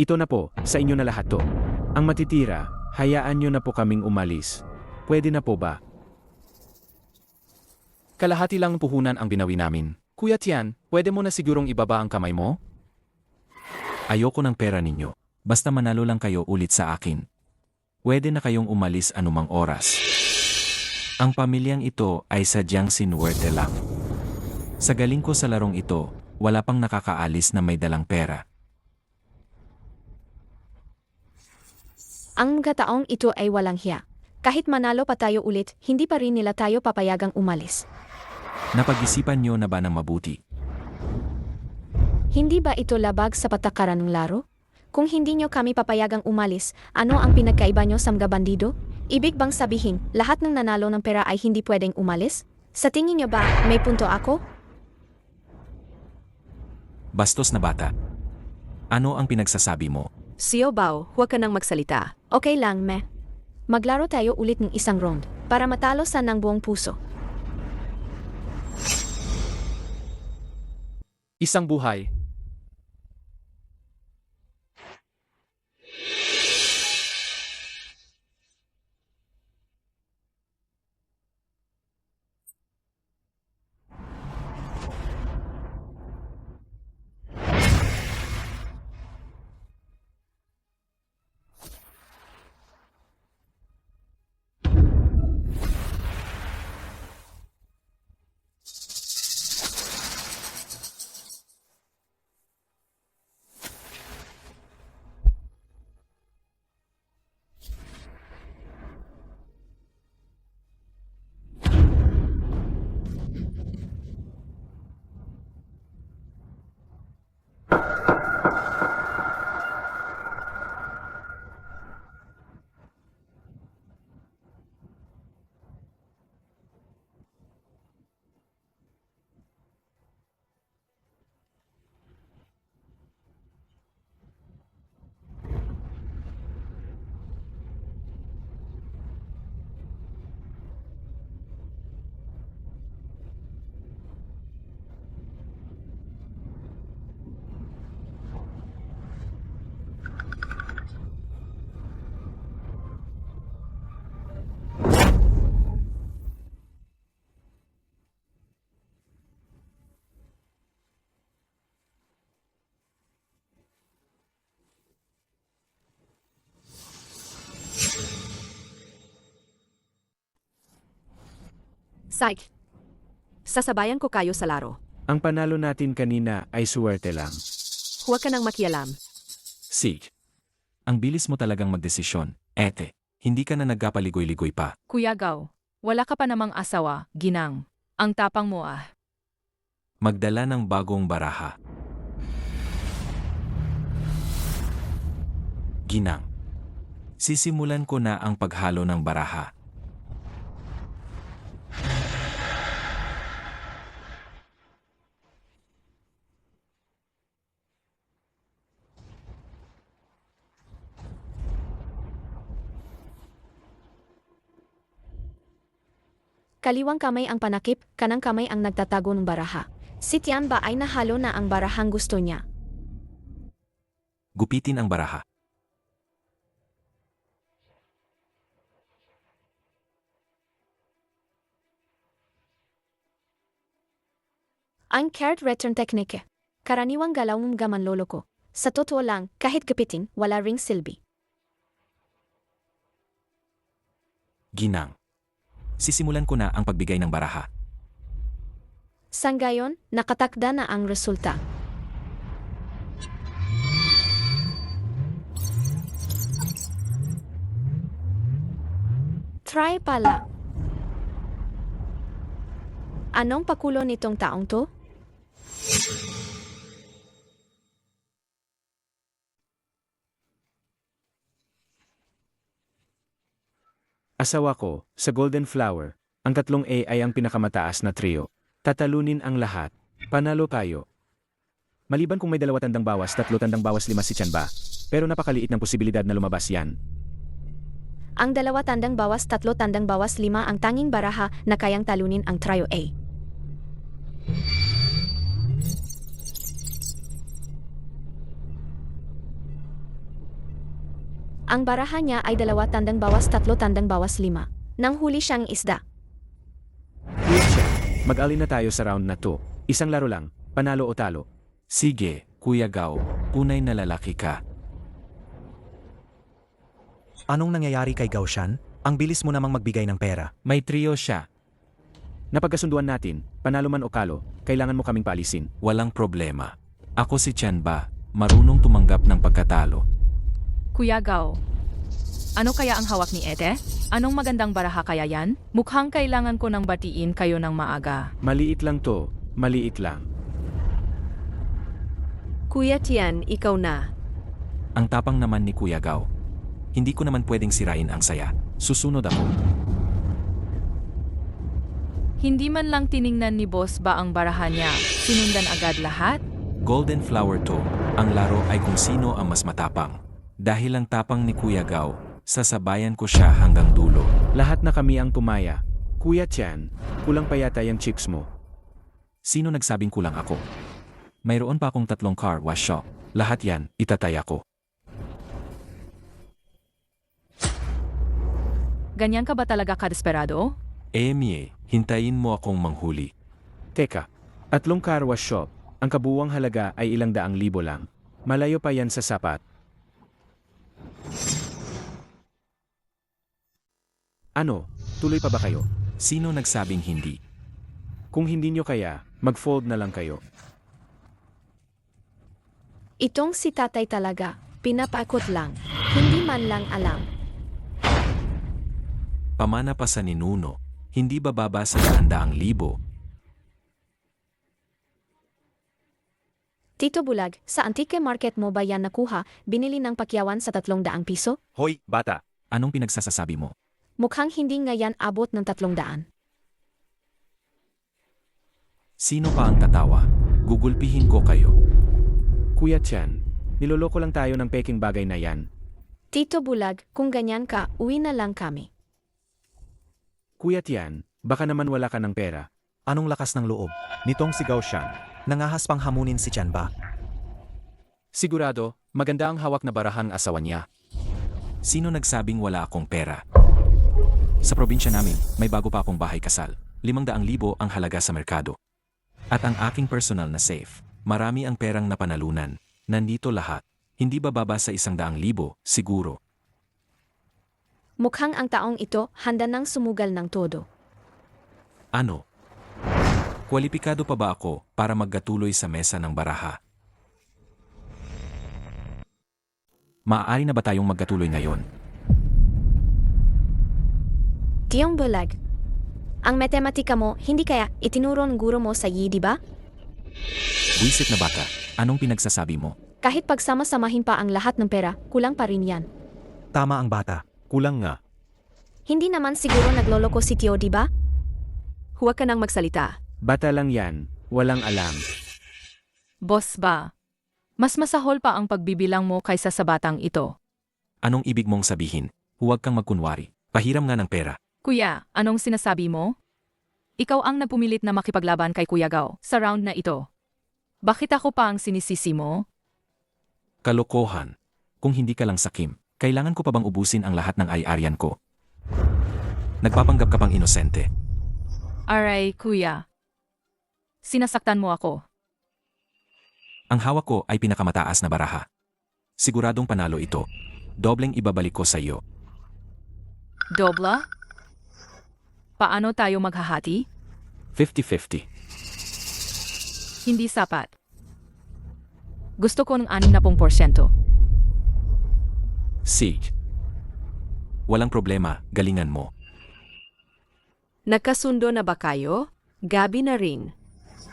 Ito na po, sa inyo na lahat to. Ang matitira, hayaan nyo na po kaming umalis. Pwede na po ba? Kalahati lang ng puhunan ang binawi namin. Kuya Tian, pwede mo na sigurong ibaba ang kamay mo? Ayoko ng pera ninyo. Basta manalo lang kayo ulit sa akin. Pwede na kayong umalis anumang oras. Ang pamilyang ito ay sadyang sinuwerte lang. Sa galing ko sa larong ito, wala pang nakakaalis na may dalang pera. Ang mga taong ito ay walang hiya. Kahit manalo pa tayo ulit, hindi pa rin nila tayo papayagang umalis. Napag-isipan nyo na ba ng mabuti? Hindi ba ito labag sa patakaran ng laro? Kung hindi nyo kami papayagang umalis, ano ang pinagkaiba nyo sa mga bandido? Ibig bang sabihin, lahat ng nanalo ng pera ay hindi pwedeng umalis? Sa tingin nyo ba, may punto ako? Bastos na bata. Ano ang pinagsasabi mo? Xiao Bao, huwag ka nang magsalita. Okay lang, me. Maglaro tayo ulit ng isang round, para matalo sa ng buong puso. Isang buhay. Psych! Sasabayan ko kayo sa laro. Ang panalo natin kanina ay suwerte lang. Huwag ka nang makialam. Sig. Ang bilis mo talagang magdesisyon. Ete, hindi ka na nagkapaligoy-ligoy pa. Kuya Gao, wala ka pa namang asawa, ginang. Ang tapang mo ah. Magdala ng bagong baraha. Ginang. Sisimulan ko na ang paghalo ng baraha. Kaliwang kamay ang panakip, kanang kamay ang nagtatago ng baraha. Si Tian ba ay nahalo na ang barahang gusto niya? Gupitin ang baraha. Ang card return technique. Karaniwang galaw ng gaman lolo ko. Sa totoo lang, kahit gupitin, wala ring silbi. Ginang. Sisimulan ko na ang pagbigay ng baraha. Sanggayon, nakatakda na ang resulta. Try pala. Anong pakulo nitong taong to? Asawa ko, sa Golden Flower, ang tatlong A ay ang pinakamataas na trio. Tatalunin ang lahat. Panalo tayo. Maliban kung may 2 tandang bawas, 3 tandang bawas 5 si Chanba. Pero napakaliit ng posibilidad na lumabas yan. Ang 2 tandang bawas 3 tandang bawas 5 ang tanging baraha na kayang talunin ang trio A. Ang baraha niya ay 2 tandang bawas 3 tandang bawas 5. Nang huli siyang isda. Kuya Chen, mag-alin na tayo sa round na to. Isang laro lang, panalo o talo. Sige, Kuya Gao, tunay na lalaki ka. Anong nangyayari kay Gao Shan? Ang bilis mo namang magbigay ng pera. May trio siya. Napagkasunduan natin, panalo man o kalo, kailangan mo kaming paalisin. Walang problema. Ako si Chanba, marunong tumanggap ng pagkatalo. Kuya Gao, ano kaya ang hawak ni Ete? Anong magandang baraha kaya yan? Mukhang kailangan ko nang batiin kayo ng maaga. Maliit lang to, maliit lang. Kuya Tian, ikaw na. Ang tapang naman ni Kuya Gao. Hindi ko naman pwedeng sirain ang saya. Susunod ako. Hindi man lang tiningnan ni boss ba ang baraha niya, sinundan agad lahat? Golden Flower to. Ang laro ay kung sino ang mas matapang. Dahil ang tapang ni Kuya Gao, sasabayan ko siya hanggang dulo. Lahat na kami ang tumaya. Kuya Tian, kulang pa yata yung chips mo. Sino nagsabing kulang ako? Mayroon pa akong 3 car wash shop. Lahat yan, itataya ko. Ganyan ka ba talaga kadesperado? Mie, hintayin mo akong manghuli. Teka, 3 car wash shop, ang kabuwang halaga ay 200,000 lang. Malayo pa yan sa sapat. Ano, tuloy pa ba kayo? Sino nagsabing hindi? Kung hindi nyo kaya, mag-fold na lang kayo. Itong si tatay talaga, pinapakot lang. Hindi man lang alam. Pamana pa sa ninuno, hindi bababa sa 100,000. Tito Bulag, sa Antique Market mo ba yan nakuha, binili ng pakyawan sa 300 piso? Hoy, bata. Anong pinagsasasabi mo? Mukhang hindi nga yan abot ng 300. Sino pa ang tatawa? Gugulpihin ko kayo. Kuya Tian, niloloko lang tayo ng peking bagay na yan. Tito Bulag, kung ganyan ka, uwi na lang kami. Kuya Tian, baka naman wala ka ng pera. Anong lakas ng loob? Nitong si Gao Shan. Nangahas pang hamunin si Chanba. Sigurado, maganda ang hawak na barahang asawa niya. Sino nagsabing wala akong pera? Sa probinsya namin, may bago pa akong bahay kasal. 500,000 ang halaga sa merkado. At ang aking personal na safe, marami ang perang napanalunan. Nandito lahat. Hindi bababa sa 100,000 siguro. Mukhang ang taong ito handa nang sumugal ng todo. Ano? Kwalipikado pa ba ako para magkatuloy sa mesa ng baraha? Maaari na ba tayong magkatuloy ngayon? Tiyong Bulag, ang matematika mo hindi kaya itinuro ng guro mo sa di ba? Wisit na bata, anong pinagsasabi mo? Kahit pagsama-samahin pa ang lahat ng pera, kulang pa rin yan. Tama ang bata. Kulang nga. Hindi naman siguro nagloloko si Tio, di ba? Huwag ka nang magsalita. Bata lang yan, walang alam. Boss ba? Mas masahol pa ang pagbibilang mo kaysa sa batang ito. Anong ibig mong sabihin? Huwag kang magkunwari. Pahiram nga ng pera. Kuya, anong sinasabi mo? Ikaw ang nagpumilit na makipaglaban kay Kuya Gao sa round na ito. Bakit ako pa ang sinisisi mo? Kalokohan. Kung hindi ka lang sakim, kailangan ko pa bang ubusin ang lahat ng ay-arian ko? Nagpapanggap ka pang inosente. Aray, kuya. Sinasaktan mo ako. Ang hawak ko ay pinakamataas na baraha. Siguradong panalo ito. Dobleng ibabalik ko sa iyo. Dobla? Paano tayo maghahati? 50-50. Hindi sapat. Gusto ko ng 60%. Sig. Walang problema, galingan mo. Nagkasundo na ba kayo? Gabi na rin.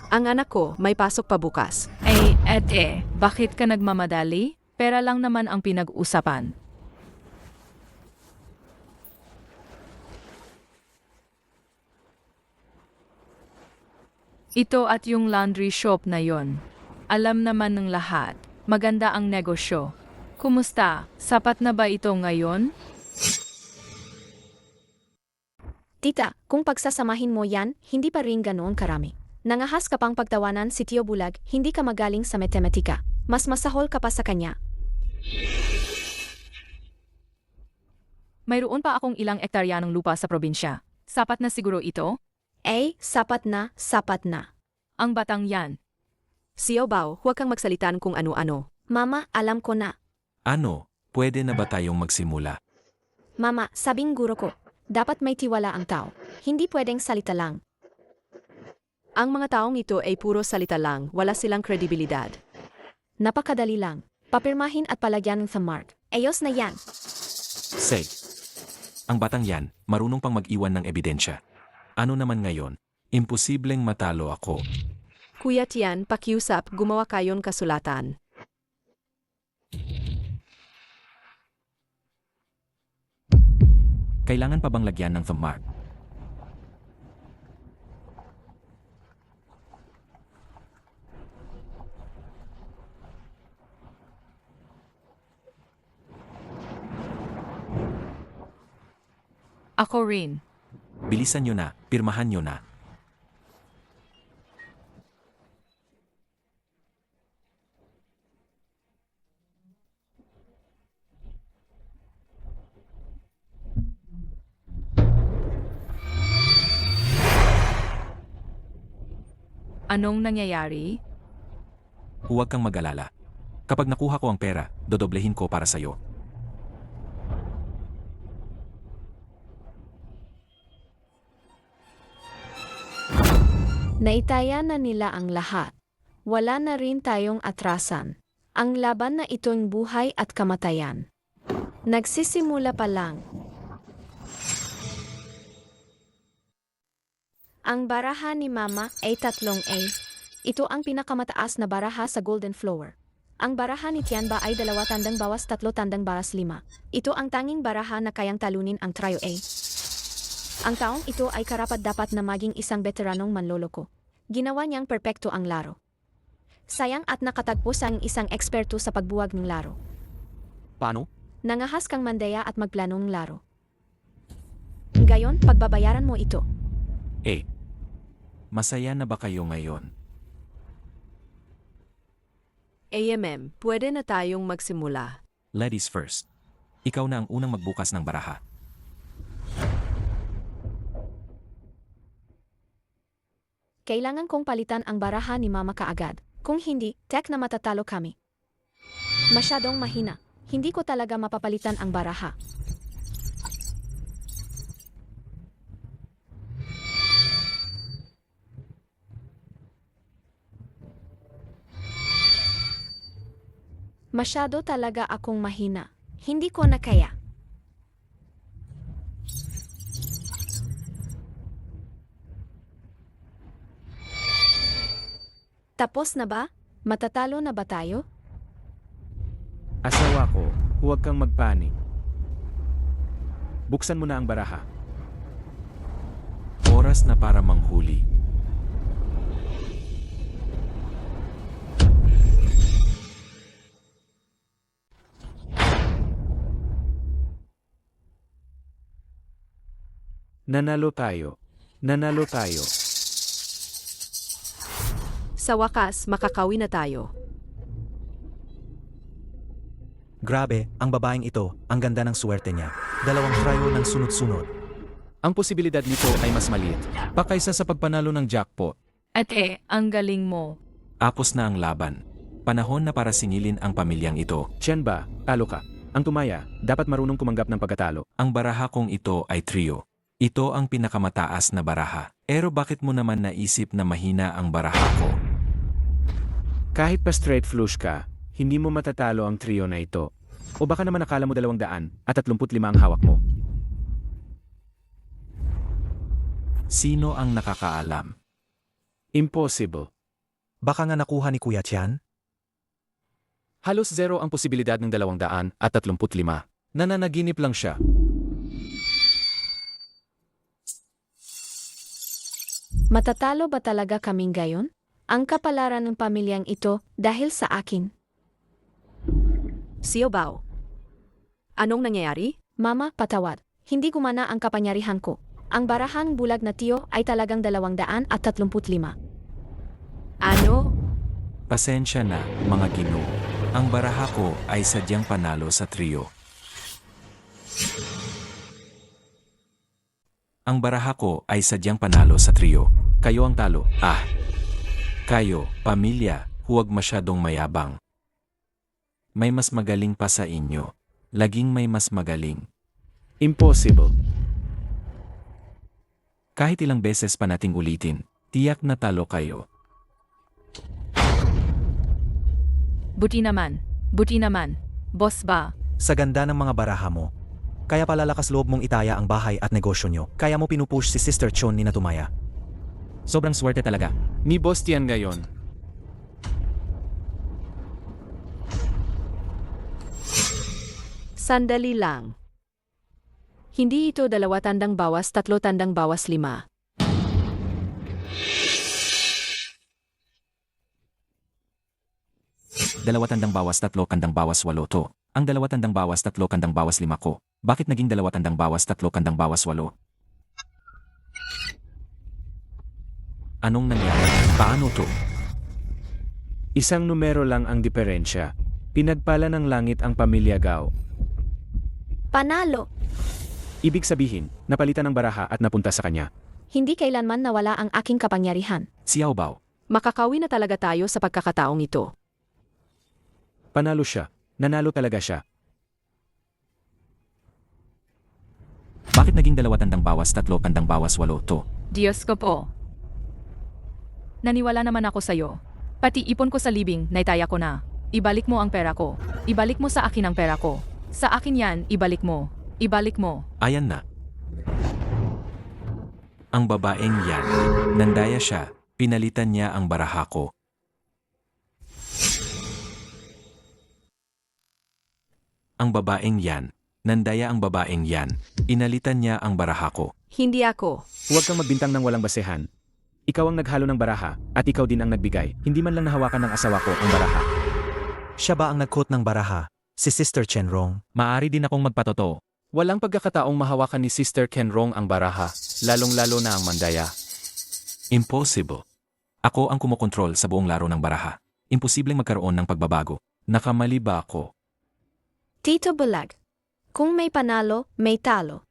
Ang anak ko may pasok pa bukas. Ay, Ete, bakit ka nagmamadali? Pera lang naman ang pinag-usapan. Ito at yung laundry shop na yon. Alam naman ng lahat. Maganda ang negosyo. Kumusta? Sapat na ba ito ngayon? Tita, kung pagsasamahin mo yan, hindi pa rin ganoon karami. Nangahas ka pang pagtawanan si Tio Bulag, hindi ka magaling sa matematika. Mas masahol ka pa sa kanya. Mayroon pa akong ilang ektaryanong lupa sa probinsya. Sapat na siguro ito? Sapat na, sapat na. Ang batang yan. Xiaobao, huwag kang magsalitan kung ano-ano. Mama, alam ko na. Ano, pwede na ba tayong magsimula? Mama, sabing guro ko, dapat may tiwala ang tao. Hindi pwedeng salita lang. Ang mga taong ito ay puro salita lang, wala silang kredibilidad. Napakadali lang. Papirmahin at palagyan ng thumbmark. Ayos na yan. Say, ang batang yan, marunong pang mag-iwan ng ebidensya. Ano naman ngayon? Imposibleng matalo ako. Kuya Tian, pakiusap, gumawa kayon kasulatan. Kailangan pa bang lagyan ng thumbmark? Ako rin. Bilisan nyo na, pirmahan nyo na. Anong nangyayari? Huwag kang mag-alala. Kapag nakuha ko ang pera, dodoblehin ko para sa'yo. Naitaya na nila ang lahat. Wala na rin tayong atrasan. Ang laban na ito'y buhay at kamatayan. Nagsisimula pa lang. Ang baraha ni Mama ay 3A. Ito ang pinakamataas na baraha sa Golden Flower. Ang baraha ni Tian ba ay 2 tandang bawas 3 tandang bawas 5. Ito ang tanging baraha na kayang talunin ang Trio A. Ang taong ito ay karapat-dapat na maging isang veteranong manloloko. Ginawa niyang perpekto ang laro. Sayang at nakatagpo ang isang eksperto sa pagbuwag ng laro. Paano? Nangahas kang mandaya at magplanong laro. Gayon, pagbabayaran mo ito. Masaya na ba kayo ngayon? AMM, pwede na tayong magsimula. Ladies first. Ikaw na ang unang magbukas ng baraha. Kailangan kong palitan ang baraha ni Mama kaagad. Kung hindi, tek na matatalo kami. Masyadong mahina. Hindi ko talaga mapapalitan ang baraha. Masyado talaga akong mahina. Hindi ko na kaya. Tapos na ba? Matatalo na ba tayo? Asawa ko, huwag kang magpanik. Buksan mo na ang baraha. Oras na para manghuli. Nanalo tayo. Nanalo tayo. Sa wakas, makakawi na tayo. Grabe, ang babaeng ito, ang ganda ng swerte niya. 2 trio ng sunod-sunod. Ang posibilidad nito ay mas maliit pa kaysa sa pagpanalo ng jackpot. At ang galing mo. Apos na ang laban. Panahon na para singilin ang pamilyang ito. Tiyan ba, talo ka. Ang tumaya, dapat marunong kumanggap ng pagkatalo. Ang baraha kong ito ay trio. Ito ang pinakamataas na baraha. Pero bakit mo naman naisip na mahina ang baraha ko? Kahit pa straight flush ka, hindi mo matatalo ang trio na ito. O baka naman akala mo 235 ang hawak mo. Sino ang nakakaalam? Impossible. Baka nga nakuha ni Kuya Tian? Halos zero ang posibilidad ng 235. Nananaginip lang siya. Matatalo ba talaga kaming gayon? Ang kapalaran ng pamilyang ito dahil sa akin. Xiao Bao. Anong nangyayari? Mama, patawad. Hindi gumana ang kapangyarihan ko. Ang barahang bulag na tiyo ay talagang 235. Ano? Pasensya na, mga ginoo. Ang baraha ko ay sadyang panalo sa trio. Ang baraha ko ay sadyang panalo sa trio. Kayo ang talo. Kayo, pamilya, huwag masyadong mayabang. May mas magaling pa sa inyo. Laging may mas magaling. Impossible. Kahit ilang beses pa nating ulitin, tiyak na talo kayo. Buti naman. Buti naman. Boss ba? Sa ganda ng mga baraha mo. Kaya palalakas loob mong itaya ang bahay at negosyo nyo. Kaya mo pinupush si Sister Chon ni Natumaya. Sobrang swerte talaga. Ni Boss Tian ngayon. Sandali lang. Hindi ito 2 tandang bawas 3 tandang bawas 5. Dalawa tandang bawas 3 kandang bawas 8 to. Ang 2 tandang bawas 3 kandang bawas 5 ko. Bakit naging 2 tandang bawas 3 kandang bawas 8? Anong nangyari? Paano to? Isang numero lang ang diferensya. Pinagpala ng langit ang pamilya Gao. Panalo! Ibig sabihin, napalitan ng baraha at napunta sa kanya. Hindi kailanman nawala ang aking kapangyarihan. Xiao Bao. Makakawi na talaga tayo sa pagkakataong ito. Panalo siya. Nanalo talaga siya. Bakit naging 2 tandang bawas 3 kandang bawas 8 to? Diyos ko po. Naniwala naman ako sa'yo. Pati ipon ko sa libing, naitaya ko na. Ibalik mo ang pera ko. Ibalik mo sa akin ang pera ko. Sa akin yan, ibalik mo. Ibalik mo. Ayan na. Ang babaeng yan, nandaya siya, pinalitan niya ang baraha ko. Ang babaeng yan, nandaya ang babaeng yan, inalitan niya ang baraha ko. Hindi ako. Huwag kang magbintang ng walang basehan. Ikaw ang naghalo ng baraha, at ikaw din ang nagbigay. Hindi man lang nahawakan ng asawa ko ang baraha. Siya ba ang nag-quote ng baraha? Si Sister Chenrong. Maari din akong magpatotoo. Walang pagkakataong mahawakan ni Sister Kenrong ang baraha, lalong-lalo na ang mandaya. Impossible. Ako ang kumokontrol sa buong laro ng baraha. Imposibleng magkaroon ng pagbabago. Nakamali ba ako? Tito Bulag. Kung may panalo, may talo.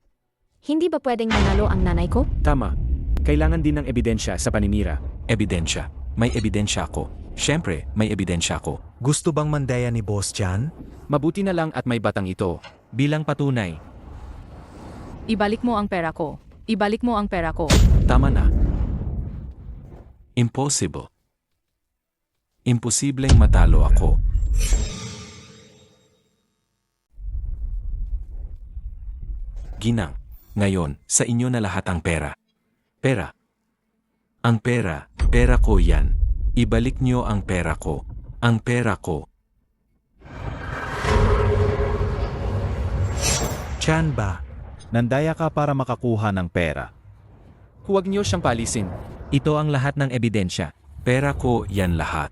Hindi ba pwedeng manalo ang nanay ko? Tama. Kailangan din ng ebidensya sa paninira. Ebidensya. May ebidensya ako. Siyempre, may ebidensya ako. Gusto bang mandaya ni Boss Jan? Mabuti na lang at may batang ito. Bilang patunay, Ibalik mo ang pera ko. Ibalik mo ang pera ko. tama na. Impossible. Imposibleng matalo ako. Ginang, ngayon, sa inyo na lahat ang pera. Pera. Ang pera, pera ko yan. Ibalik nyo ang pera ko. Ang pera ko. Chan ba? Nandaya ka para makakuha ng pera. Huwag niyo siyang palisin. Ito ang lahat ng ebidensya. Pera ko yan lahat.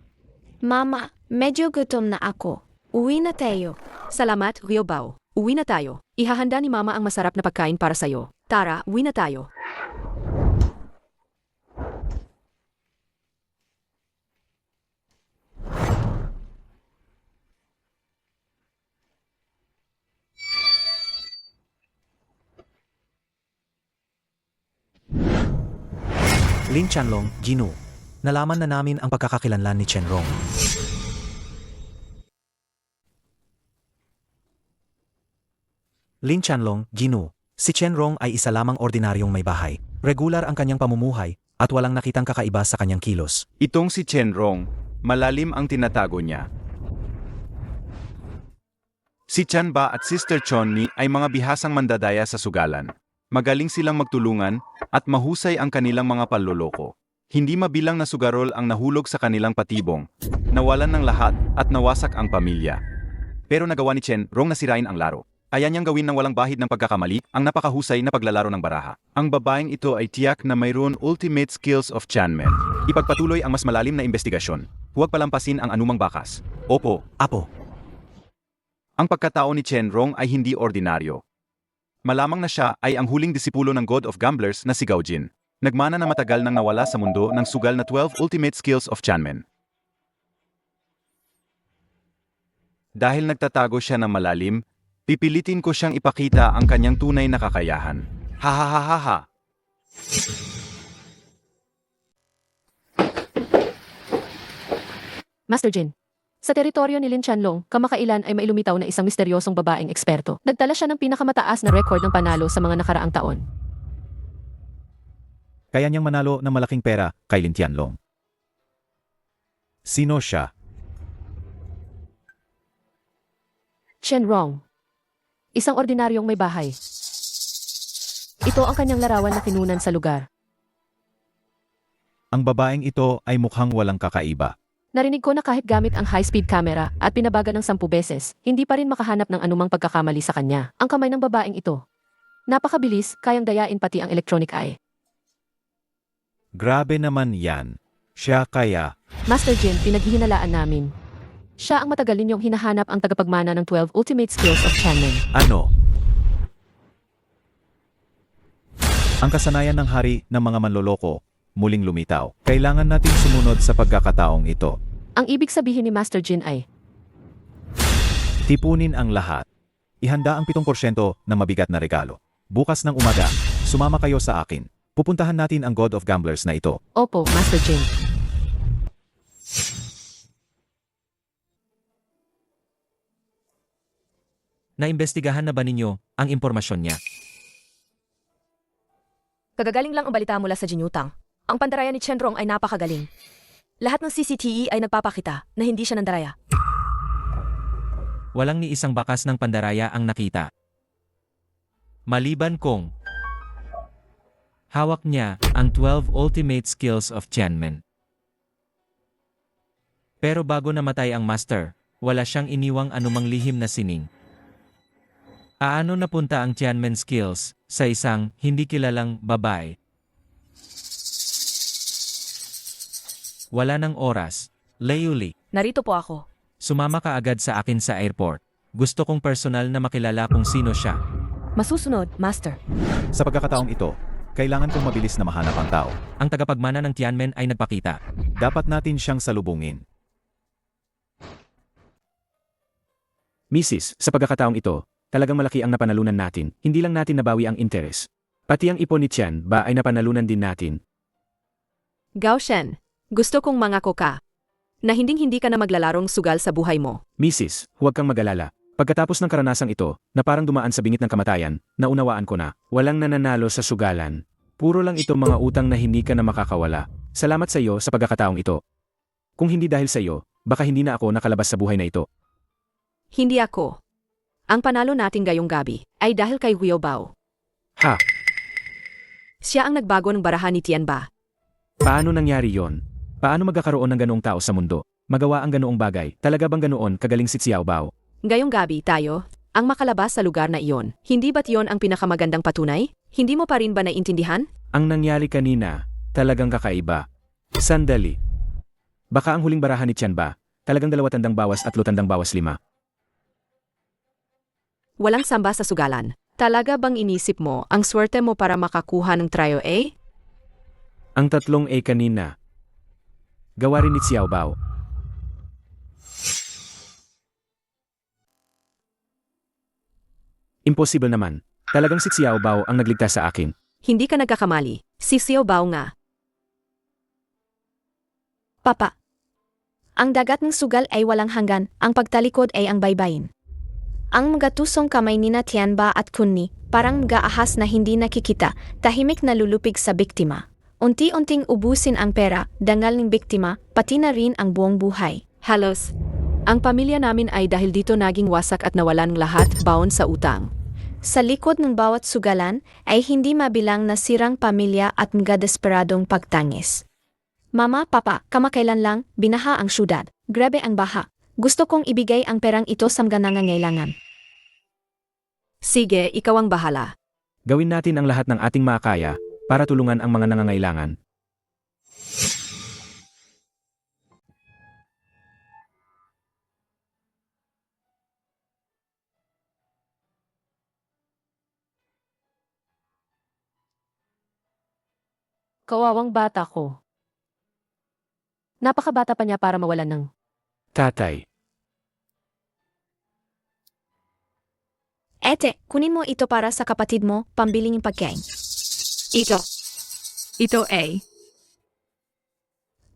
Mama, medyo gutom na ako. Uwi na tayo. Salamat, Xiao Bao. Uwi na tayo. Ihahanda ni Mama ang masarap na pagkain para sa'yo. Tara, uwi na tayo. Lin Chanlong, Ginu. Nalaman na namin ang pagkakakilanlan ni Chenrong. Lin Chanlong, Ginu. Si Chenrong ay isa lamang ordinaryong may bahay. Regular ang kanyang pamumuhay at walang nakitang kakaiba sa kanyang kilos. Itong si Chenrong, malalim ang tinatago niya. Si Chanba at Sister Chonni ay mga bihasang mandadaya sa sugalan. Magaling silang magtulungan at mahusay ang kanilang mga panloloko. Hindi mabilang na sugarol ang nahulog sa kanilang patibong. Nawalan ng lahat at nawasak ang pamilya. Pero nagawa ni Chenrong na sirain ang laro. Kaya niyang gawin ng walang bahid ng pagkakamali ang napakahusay na paglalaro ng baraha. Ang babaeng ito ay tiyak na mayroon ultimate skills of Chanmen. Ipagpatuloy ang mas malalim na investigasyon. Huwag palampasin ang anumang bakas. Opo, Apo, ang pagkatao ni Chenrong ay hindi ordinaryo. Malamang na siya ay ang huling disipulo ng God of Gamblers na si Gao Jin. Nagmana na matagal nang nawala sa mundo ng sugal na 12 ultimate skills of Chanmen. Dahil nagtatago siya ng malalim, pipilitin ko siyang ipakita ang kanyang tunay na kakayahan. Ha ha ha ha ha! Master Jin. Sa teritoryo ni Lin Chanlong, kamakailan ay mailumitaw na isang misteryosong babaeng eksperto. Nagtala siya ng pinakamataas na record ng panalo sa mga nakaraang taon. kaya niyang manalo ng malaking pera kay Lin Tianlong. Sino siya? Chen Rong. Isang ordinaryong may bahay. Ito ang kanyang larawan na kinunan sa lugar. Ang babaeng ito ay mukhang walang kakaiba. Narinig ko na kahit gamit ang high-speed camera at pinabaga ng 10 beses, hindi pa rin makahanap ng anumang pagkakamali sa kanya. Ang kamay ng babaeng ito. Napakabilis, kayang dayain pati ang electronic eye. Grabe naman yan. Siya kaya. Master Jin, pinaghihinalaan namin. Siya ang matagal ninyong hinahanap ang tagapagmana ng 12 ultimate skills of Chanmen. Ano? Ang kasanayan ng hari ng mga manloloko, muling lumitaw. Kailangan nating sumunod sa pagkakataong ito. Ang ibig sabihin ni Master Jin ay, Tipunin ang lahat. Ihanda ang 7% na mabigat na regalo. Bukas ng umaga, sumama kayo sa akin. Pupuntahan natin ang God of Gamblers na ito. Opo, Master Jin. Naimbestigahan na ba ninyo ang impormasyon niya? Kagagaling lang ang balita mula sa Jinyutang. Ang pandaraya ni Chenrong ay napakagaling. Lahat ng CCTV ay nagpapakita na hindi siya nandaraya. Walang ni isang bakas ng pandaraya ang nakita. Maliban kung hawak niya ang 12 ultimate skills of Tianmen. Pero bago namatay ang master, wala siyang iniwang anumang lihim na sining. Aano napunta ang Tianmen skills sa isang hindi kilalang babae? Wala ng oras. Layuli. Narito po ako. Sumama ka agad sa akin sa airport. Gusto kong personal na makilala kung sino siya. Masusunod, Master. Sa pagkakataong ito, kailangan kong mabilis na mahanap ang tao. Ang tagapagmana ng Tianmen ay nagpakita. Dapat natin siyang salubungin. Mrs., sa pagkakataong ito, talagang malaki ang napanalunan natin. Hindi lang natin nabawi ang interes. Pati ang ipon ni Tian ba ay napanalunan din natin. Gao Shen, gusto kong mangako ka na hinding-hindi ka na maglalarong sugal sa buhay mo. Mrs., huwag kang mag-alala. Pagkatapos ng karanasang ito, na parang dumaan sa bingit ng kamatayan, naunawaan ko na, walang nananalo sa sugalan. Puro lang ito mga utang na hindi ka na makakawala. Salamat sa iyo sa pagkakataong ito. Kung hindi dahil sa iyo, baka hindi na ako nakalabas sa buhay na ito. Hindi ako. Ang panalo natin ngayong gabi ay dahil kay Huyo Bao. Ha? Siya ang nagbago ng barahan ni Tian Ba. Paano nangyari yon? Paano magkakaroon ng ganoong tao sa mundo? Magawa ang ganoong bagay? Talaga bang ganoon kagaling si Xiao Bao? Ngayong gabi tayo ang makalabas sa lugar na iyon. Hindi ba't yon ang pinakamagandang patunay? Hindi mo pa rin ba naiintindihan? Ang nangyari kanina, talagang kakaiba. Sandali. Baka ang huling barahan ni Tian Ba, talagang 2 tandang bawas at 2 tandang bawas 5. Walang samba sa sugalan. Talaga bang inisip mo ang swerte mo para makakuha ng trio A? Ang 3 A kanina. Gawa rin ni Xiao Bao. Impossible naman. Talagang si Xiao Bao ang nagligtas sa akin. Hindi ka nagkakamali. Si Xiao Bao nga. Papa. Ang dagat ng sugal ay walang hanggan, ang pagtalikod ay ang baybayin. Ang magatusong kamay ni Tian Ba at Kunni, parang mga-ahas na hindi nakikita, tahimik na lulupig sa biktima. Unti-unting ubusin ang pera, dangal ng biktima, pati na rin ang buong buhay. Halos. Ang pamilya namin ay dahil dito naging wasak at nawalan lahat baon sa utang. Sa likod ng bawat sugalan ay hindi mabilang na sirang pamilya at mga desperadong pagtangis. Mama, Papa, kamakailan lang, binaha ang syudad. Grabe ang baha. Gusto kong ibigay ang perang ito sa mga nangangailangan. Sige, ikaw ang bahala. Gawin natin ang lahat ng ating makakaya para tulungan ang mga nangangailangan. Kawawang bata ko. Napakabata pa niya para mawalan ng... Tatay, Ete, kunin mo ito para sa kapatid mo, pambiling pagkain. Ito ay,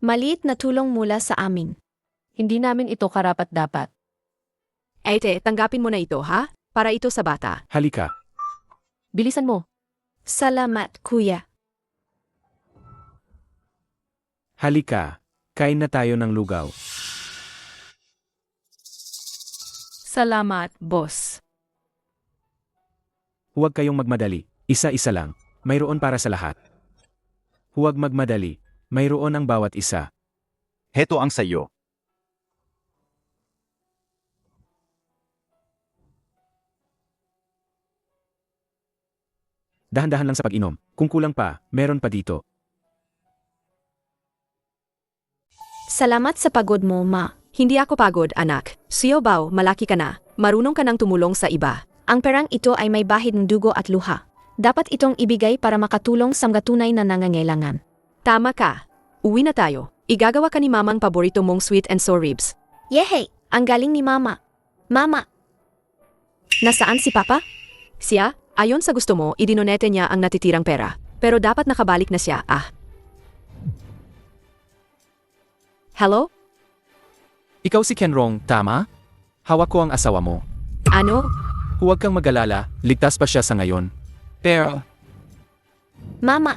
Maliit na tulong mula sa amin. Hindi namin ito karapat-dapat. Ete, tanggapin mo na ito, ha? Para ito sa bata. halika. Bilisan mo. Salamat, kuya. Halika. Kain na tayo ng lugaw. salamat, boss. Huwag kayong magmadali. Isa-isa lang. Mayroon para sa lahat. Huwag magmadali. Mayroon ang bawat isa. Heto ang sayo. Dahan-dahan lang sa pag-inom. Kung kulang pa, meron pa dito. Salamat sa pagod mo, ma. Hindi ako pagod, anak. Xiaobao, malaki ka na. Marunong ka nang tumulong sa iba. Ang perang ito ay may bahid ng dugo at luha. Dapat itong ibigay para makatulong sa mga tunay na nangangailangan. Tama ka. Uwi na tayo. Igagawa ka ni mamang paborito mong sweet and sour ribs. Yehey! Ang galing ni mama. Mama! Nasaan si papa? Siya, ayon sa gusto mo, idinonete niya ang natitirang pera. Pero dapat nakabalik na siya, Hello? Ikaw si Kenrong, tama? Hawak ko ang asawa mo. Ano? Huwag kang mag-alala, ligtas pa siya sa ngayon. Pero, Mama!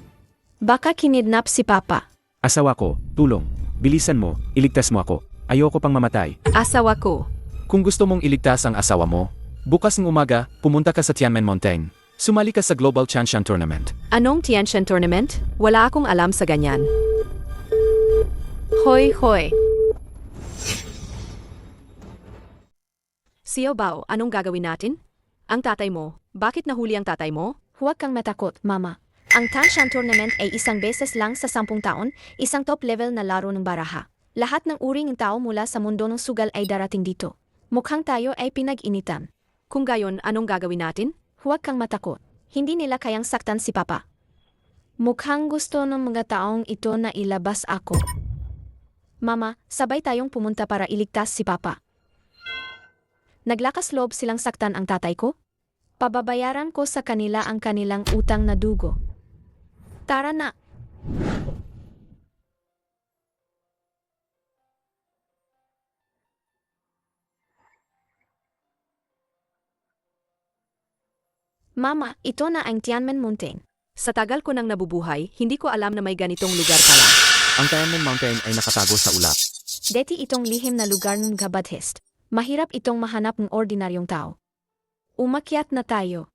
Baka kinidnap si papa. Asawa ko, tulong. Bilisan mo, iligtas mo ako. Ayoko pang mamatay. Asawa ko. kung gusto mong iligtas ang asawa mo, bukas ng umaga, pumunta ka sa Tianmen Mountain. Sumali ka sa Global Chanshan Tournament. Anong Tianshan Tournament? Wala akong alam sa ganyan. Hoy, hoy. Xiaobao, anong gagawin natin? Ang tatay mo, bakit nahuli ang tatay mo? Huwag kang matakot, mama. Ang Tanshan Tournament ay isang beses lang sa 10 taon, isang top-level na laro ng baraha. Lahat ng uring ng tao mula sa mundo ng sugal ay darating dito. Mukhang tayo ay pinag-initan. Kung gayon, anong gagawin natin? Huwag kang matakot. Hindi nila kayang saktan si Papa. Mukhang gusto ng mga taong ito na ilabas ako. Mama, sabay tayong pumunta para iligtas si Papa. Naglakas loob silang saktan ang tatay ko? Pababayaran ko sa kanila ang kanilang utang na dugo. Tara na! Mama, ito na ang Tianmen Mountain. Sa tagal ko nang nabubuhay, hindi ko alam na may ganitong lugar pala. Ang Tianmen Mountain ay nakatago sa ulap. Deti itong lihim na lugar ng Gabadhist. Mahirap itong mahanap ng ordinaryong tao. Umakyat na tayo.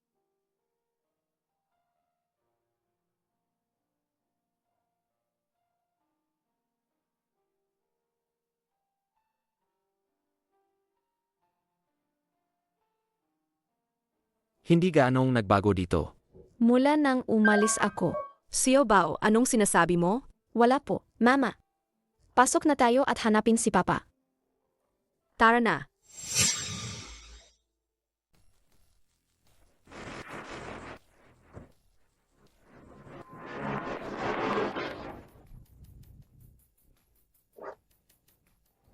Hindi gaanong nagbago dito. Mula nang umalis ako. Xiaobao, anong sinasabi mo? Wala po, Mama. Pasok na tayo at hanapin si Papa. Tara na.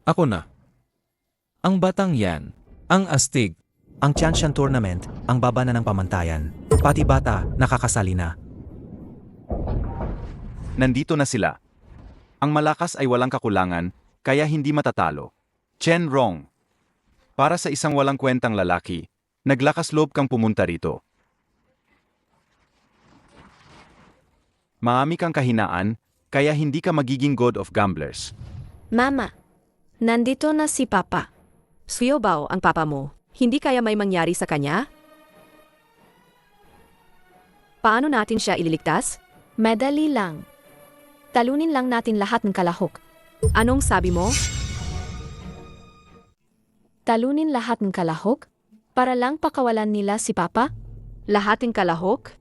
Ako na. Ang batang yan, ang astig. Ang Tianshan Tournament, ang baba na ng pamantayan. Pati bata, nakakasali na. Nandito na sila. Ang malakas ay walang kakulangan, kaya hindi matatalo. Chen Rong. Para sa isang walang kwentang lalaki, naglakas loob kang pumunta rito. Maami kang kahinaan, kaya hindi ka magiging God of Gamblers. Mama, nandito na si Papa. Xiaobao, ang papa mo. Hindi kaya may mangyari sa kanya? Paano natin siya ililigtas? Madali lang. Talunin lang natin lahat ng kalahok. Anong sabi mo? Talunin lahat ng kalahok? Para lang pakawalan nila si Papa? Lahating kalahok?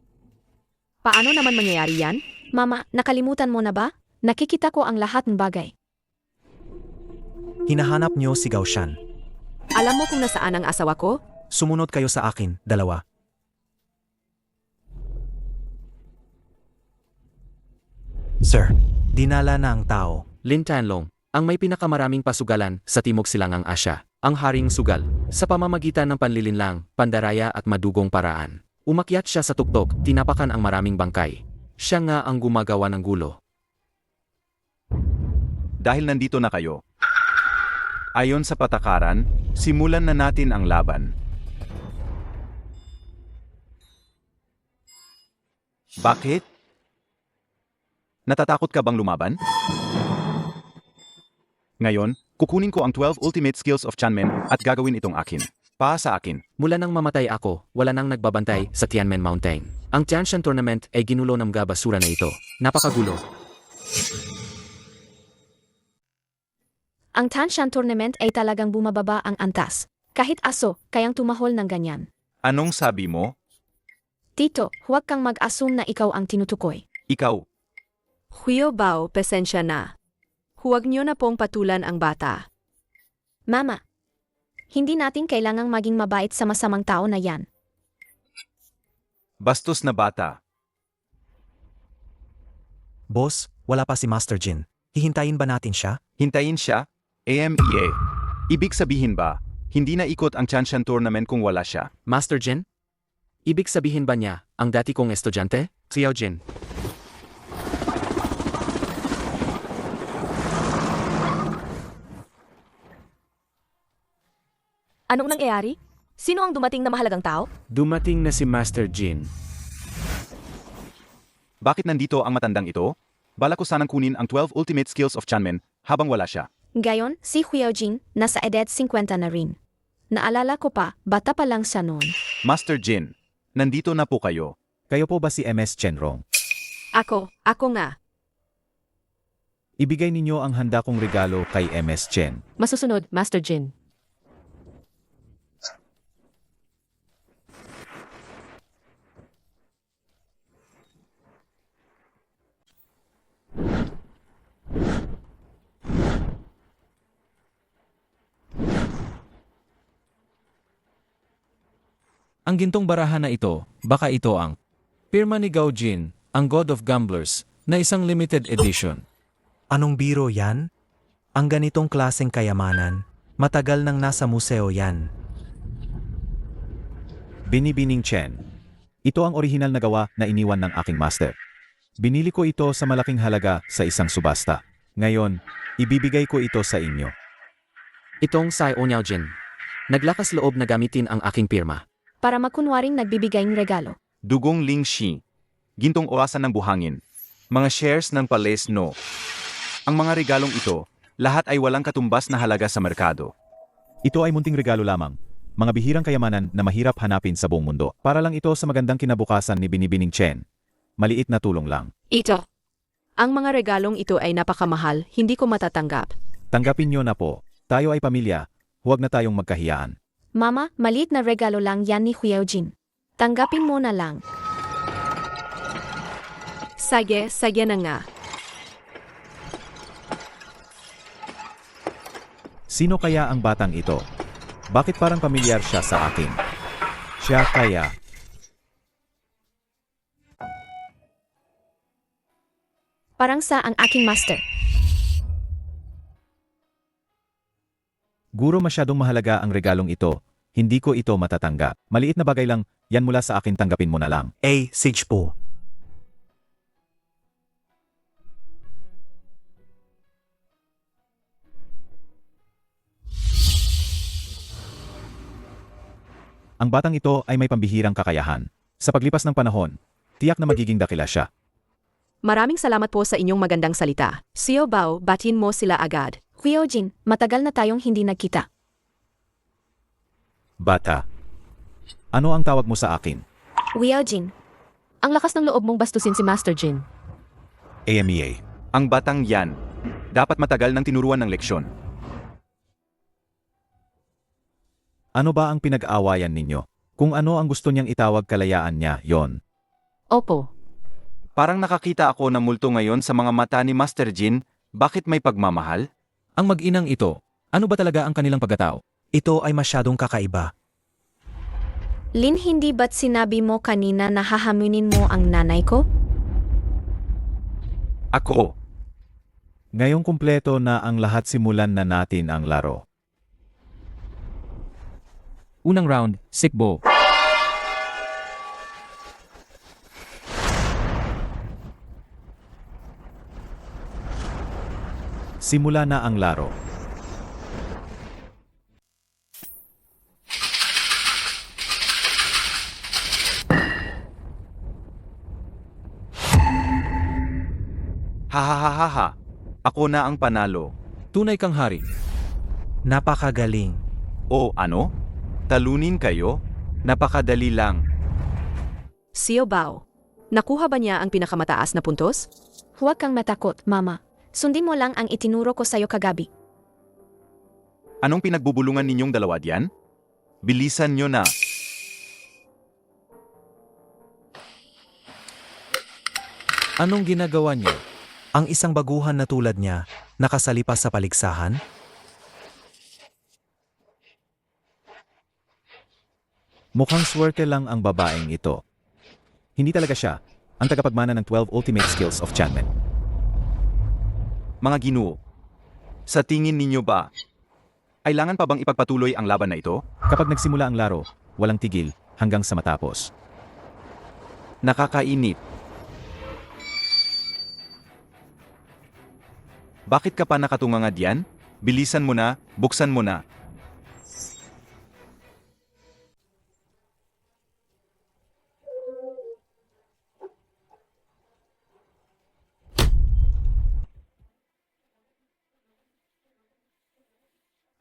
Paano naman mangyayari yan? Mama, nakalimutan mo na ba? Nakikita ko ang lahat ng bagay. Hinahanap niyo si Gaoshan. Alam mo kung nasaan ang asawa ko? Sumunod kayo sa akin, dalawa. Sir, dinala na ang tao. Lin Tanlong, ang may pinakamaraming pasugalan sa Timog Silangang Asya, ang Haring Sugal, sa pamamagitan ng panlilinlang, pandaraya at madugong paraan. Umakyat siya sa tuktok, tinapakan ang maraming bangkay. Siya nga ang gumagawa ng gulo. Dahil nandito na kayo. Ayon sa patakaran, simulan na natin ang laban. Bakit? Natatakot ka bang lumaban? Ngayon, kukunin ko ang 12 ultimate skills of Tianmen at gagawin itong akin. Sa akin. Mula nang mamatay ako, wala nang nagbabantay sa Tianmen Mountain. Ang Tianshan Tournament ay ginulo ng mga basura na ito. Napakagulo. Ang Tanshan Tournament ay talagang bumababa ang antas. Kahit aso, kayang tumahol ng ganyan. Anong sabi mo? Tito, huwag kang mag-assume na ikaw ang tinutukoy. Ikaw. Huyo Bao, pasensya na. Huwag niyo na pong patulan ang bata. Mama, hindi natin kailangang maging mabait sa masamang tao na yan. Bastos na bata. Boss, wala pa si Master Jin. Hihintayin ba natin siya? Hintayin siya? AMEA. Ibig sabihin ba, hindi na ikot ang Tianshan Tournament kung wala siya? Master Jin? Ibig sabihin ba niya, ang dati kong estudyante? Xiao Jin. Anong nangyayari? Sino ang dumating na mahalagang tao? Dumating na si Master Jin. Bakit nandito ang matandang ito? Bala ko sanang kunin ang 12 ultimate skills of Tianmen habang wala siya. Gayon, si Huiyaojin, nasa edad 50 na rin. Naalala ko pa, bata pa lang siya noon. Master Jin, nandito na po kayo. Kayo po ba si MS Chenrong? Ako nga. Ibigay ninyo ang handa kong regalo kay MS Chen. Masusunod, Master Jin. Ang gintong barahan na ito, baka ito ang pirma ni Gao Jin, ang God of Gamblers, na isang limited edition. Anong biro yan? Ang ganitong klaseng kayamanan, matagal nang nasa museo yan. Binibining Chen. Ito ang orihinal na gawa na iniwan ng aking master. Binili ko ito sa malaking halaga sa isang subasta. Ngayon, ibibigay ko ito sa inyo. Itong Sai Onyao Jin. Naglakas loob na gamitin ang aking pirma. Para makunwaring nagbibigay ng regalo. Dugong Ling Shi. Gintong oasan ng buhangin. Mga shares ng Palace No. Ang mga regalong ito, lahat ay walang katumbas na halaga sa merkado. Ito ay munting regalo lamang. Mga bihirang kayamanan na mahirap hanapin sa buong mundo. Para lang ito sa magandang kinabukasan ni Binibining Chen. Maliit na tulong lang. Ito. Ang mga regalong ito ay napakamahal, hindi ko matatanggap. Tanggapin nyo na po. Tayo ay pamilya. Huwag na tayong magkahiyaan. Mama, maliit na regalo lang yan ni Huiyaojin. Tanggapin mo na lang. Sige na nga. Sino kaya ang batang ito? Bakit parang pamilyar siya sa akin? Siya kaya. Parang sa ang aking master. Guro, masyadong mahalaga ang regalong ito. Hindi ko ito matatanggap. Maliit na bagay lang, yan mula sa akin, tanggapin mo na lang. Sige po. Ang batang ito ay may pambihirang kakayahan. Sa paglipas ng panahon, tiyak na magiging dakila siya. Maraming salamat po sa inyong magandang salita. Xiao Bao, batin mo sila agad. Huiyaojin, matagal na tayong hindi nagkita. Bata. Ano ang tawag mo sa akin? Huiyaojin, Ang lakas ng loob mong bastusin si Master Jin. AMEA. Ang batang yan, dapat matagal nang tinuruan ng leksyon. Ano ba ang pinag-aawayan ninyo? Kung ano ang gusto niyang itawag kalayaan niya, yon. Opo. Parang nakakita ako ng multo ngayon sa mga mata ni Master Jin. Bakit may pagmamahal? Ang mag-inang ito, ano ba talaga ang kanilang pagkatao? Ito ay masyadong kakaiba. Lin, hindi ba't sinabi mo kanina na hahamunin mo ang nanay ko? Ako. Ngayong kumpleto na ang lahat, simulan na natin ang laro. Unang round, Sikbo. Simula na ang laro. Hahaha. Ako na ang panalo. Tunay kang hari. Napakagaling. O ano? Talunin kayo? Napakadali lang. Xiao Bao, nakuha ba niya ang pinakamataas na puntos? Huwag kang matakot, Mama. Sundin mo lang ang itinuro ko sa'yo kagabi. Anong pinagbubulungan ninyong dalawa diyan? Bilisan nyo na. Anong ginagawa niyo? Ang isang baguhan na tulad niya, nakasalipas sa paligsahan? Mukhang swerte lang ang babaeng ito. Hindi talaga siya ang tagapagmana ng 12 Ultimate Skills of Chanmen. Mga Ginoo, sa tingin ninyo ba, kailangan pa bang ipagpatuloy ang laban na ito? Kapag nagsimula ang laro, walang tigil hanggang sa matapos. Nakakainip. Bakit ka pa nakatunganga diyan? Bilisan mo na, buksan mo na.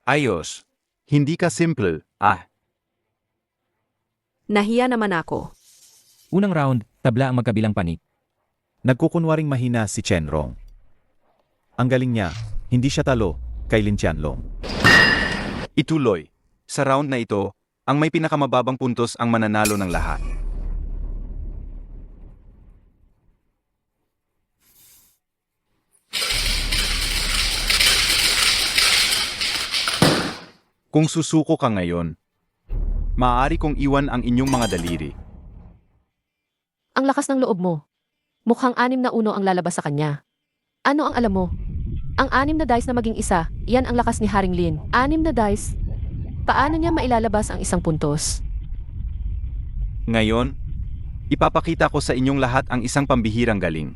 Ayos. Hindi ka simple, Nahiya naman ako. Unang round, tabla ang magkabilang panig. Nagkukunwaring mahina si Chenrong. Ang galing niya, hindi siya talo kay Lin Qianlong. Ituloy. Sa round na ito, ang may pinakamababang puntos ang mananalo ng lahat. Kung susuko ka ngayon, maaari kong iwan ang inyong mga daliri. Ang lakas ng loob mo. Mukhang 6 na 1 ang lalabas sa kanya. Ano ang alam mo? Ang 6 na dice na maging isa, yan ang lakas ni Haring Lin. 6 na dice. Paano niya mailalabas ang isang puntos? Ngayon, ipapakita ko sa inyong lahat ang isang pambihirang galing.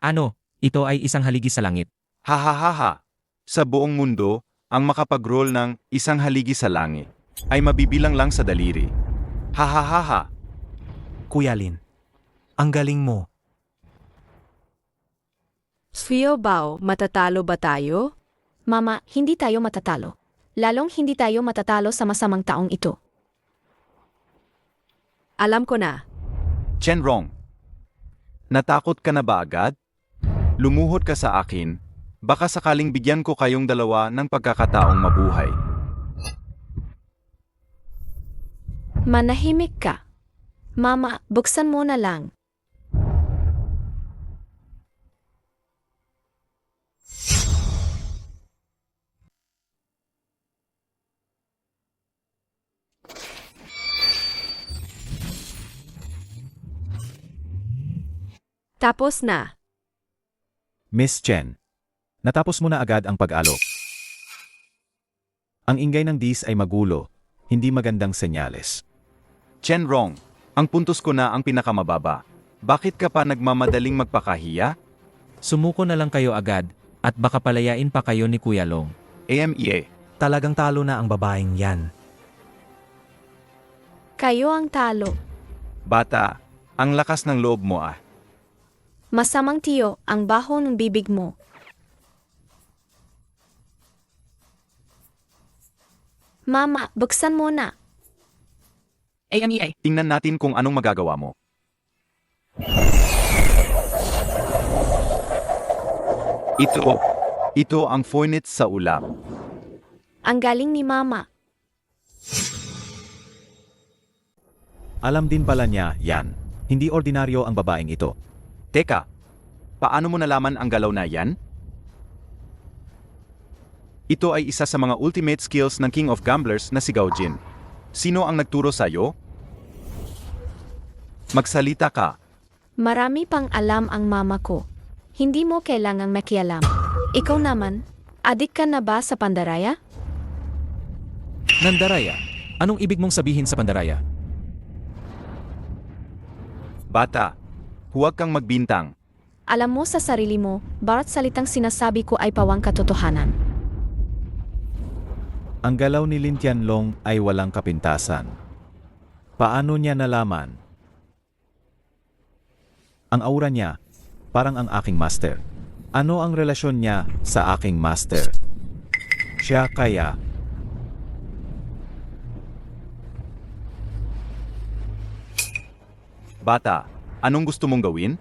Ano, ito ay isang haligi sa langit. Hahaha. Sa buong mundo, ang makapag-roll ng isang haligi sa langit ay mabibilang lang sa daliri. Hahaha. Kuya Lin, ang galing mo. Xiao Bao, matatalo ba tayo? Mama, hindi tayo matatalo. Lalong hindi tayo matatalo sa masamang taong ito. Alam ko na. Chenrong, natakot ka na ba agad? Lumuhod ka sa akin, baka sakaling bigyan ko kayong dalawa ng pagkakataong mabuhay. Manahimik ka. Mama, buksan mo na lang. Tapos na. Miss Chen, natapos mo na agad ang pag-alok. Ang ingay ng dis ay magulo, hindi magandang senyales. Chenrong, ang puntos ko na ang pinakamababa. Bakit ka pa nagmamadaling magpakahiya? Sumuko na lang kayo agad, at baka palayain pa kayo ni Kuya Long. AMEA. Talagang talo na ang babaeng yan. Kayo ang talo. Bata, ang lakas ng loob mo . Masamang tiyo ang baho ng bibig mo. Mama, buksan mo na. Tingnan natin kung anong magagawa mo. Ito ang foinets sa ulap. Ang galing ni Mama. Alam din pala niya yan. Hindi ordinaryo ang babaeng ito. Teka, paano mo nalaman ang galaw na yan? Ito ay isa sa mga ultimate skills ng King of Gamblers na si Gao Jin. Sino ang nagturo sa'yo? Magsalita ka. Marami pang alam ang mama ko. Hindi mo kailangang makialam. Ikaw naman, adik ka na ba sa pandaraya? Nandaraya. Anong ibig mong sabihin sa pandaraya? Bata, huwag kang magbintang. Alam mo sa sarili mo, bawat salitang sinasabi ko ay pawang katotohanan. Ang galaw ni Lin Tianlong ay walang kapintasan. Paano niya nalaman? Ang aura niya, parang ang aking master. Ano ang relasyon niya sa aking master? Siya kaya... Bata, anong gusto mong gawin?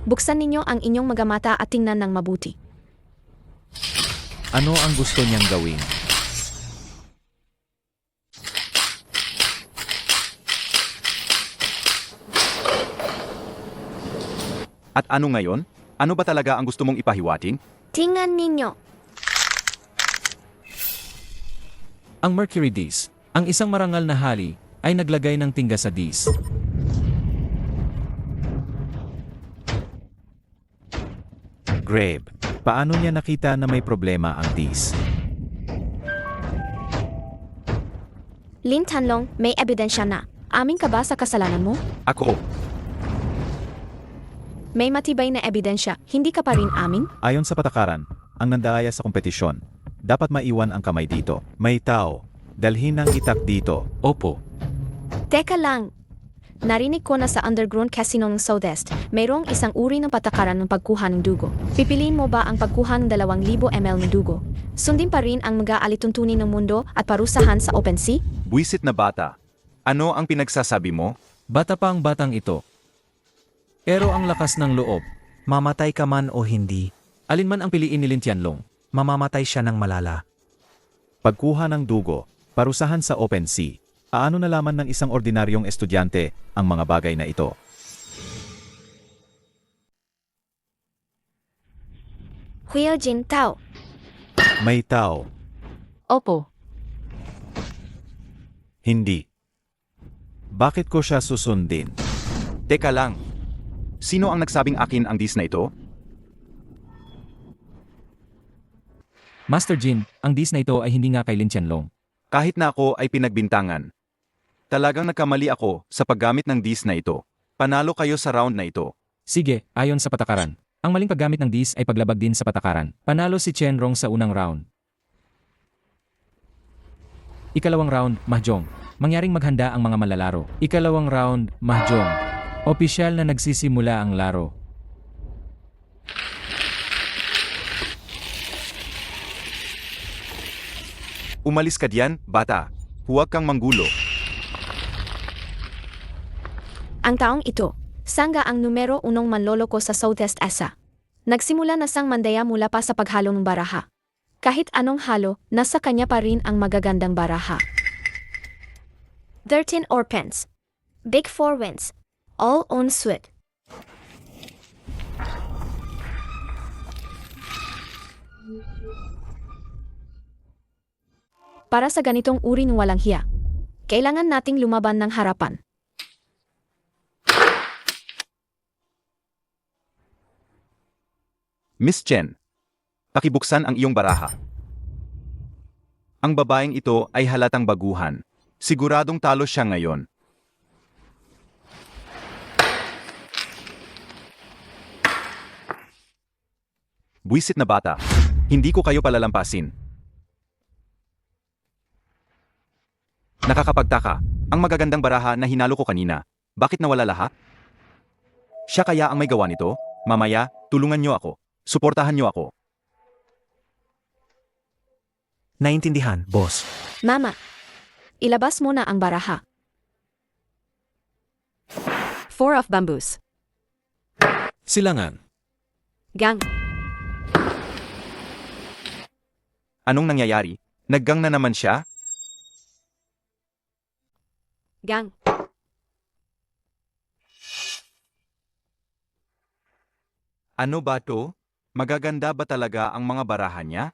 Buksan ninyo ang inyong magamata at tingnan ng mabuti. Ano ang gusto niyang gawin? At ano ngayon? Ano ba talaga ang gusto mong ipahiwating? Tingnan ninyo. Ang Mercury Disc, ang isang marangal na hali, ay naglagay ng tingga sa disc. Grave, paano niya nakita na may problema ang dis? Lin Tianlong, may ebidensya na. Amin ka ba sa kasalanan mo? Ako, May matibay na ebidensya, hindi ka pa rin amin? Ayon sa patakaran, ang nandaya sa kompetisyon, dapat maiwan ang kamay dito. May tao, dalhin ang itak dito. Opo. Teka lang. Narinig ko na sa underground casino ng Southwest, mayroong isang uri ng patakaran ng pagkuha ng dugo. Pipiliin mo ba ang pagkuha ng 2,000 ml ng dugo? Sundin pa rin ang mga alituntunin ng mundo at parusahan sa open sea? buwisit na bata. Ano ang pinagsasabi mo? Bata pa ang batang ito. Pero ang lakas ng loob, Mamatay ka man o hindi, alinman ang piliin ni Lin Tianlong. mamamatay siya ng malala. Pagkuha ng dugo, parusahan sa open sea. Aano nalaman ng isang ordinaryong estudyante ang mga bagay na ito? Huyo Jin Tao. May tao, Opo. hindi. Bakit ko siya susundin? Teka lang. Sino ang nagsabing akin ang dis na ito? Master Jin, ang disc na ito ay hindi nga kay Lin Tianlong. Kahit na ako ay pinagbintangan. Talagang nagkamali ako sa paggamit ng dis na ito. Panalo kayo sa round na ito. Sige, ayon sa patakaran. Ang maling paggamit ng disc ay paglabag din sa patakaran. Panalo si Chen Rong sa unang round. Ikalawang round, Mahjong. Mangyaring maghanda ang mga malalaro. Ikalawang round, Mahjong. Opisyal na nagsisimula ang laro. Umalis ka diyan, bata. Huwag kang manggulo. Ang taong ito, sangga ang numero 1 manloloko sa Southwest Asia. Nagsimula na sang mandaya mula pa sa paghalo ng baraha. Kahit anong halo, nasa kanya pa rin ang magagandang baraha. 13 Orpens. Big 4 wins. All on suit. Para sa ganitong uri ng walang hiya, kailangan nating lumaban ng harapan. Miss Chen, pakibuksan ang iyong baraha. Ang babaeng ito ay halatang baguhan. Siguradong talo siya ngayon. Buwisit na bata. Hindi ko kayo palalampasin. Nakakapagtaka, ang magagandang baraha na hinalo ko kanina. Bakit nawala lahat? Siya kaya ang may gawa nito? Mamaya, tulungan niyo ako. Suportahan niyo ako. Naintindihan, boss. Mama, ilabas mo na ang baraha. 4 of bamboos. Silangan. Gang, Anong nangyayari? Naggang na naman siya? gang, Ano ba to? Magaganda ba talaga ang mga barahan niya?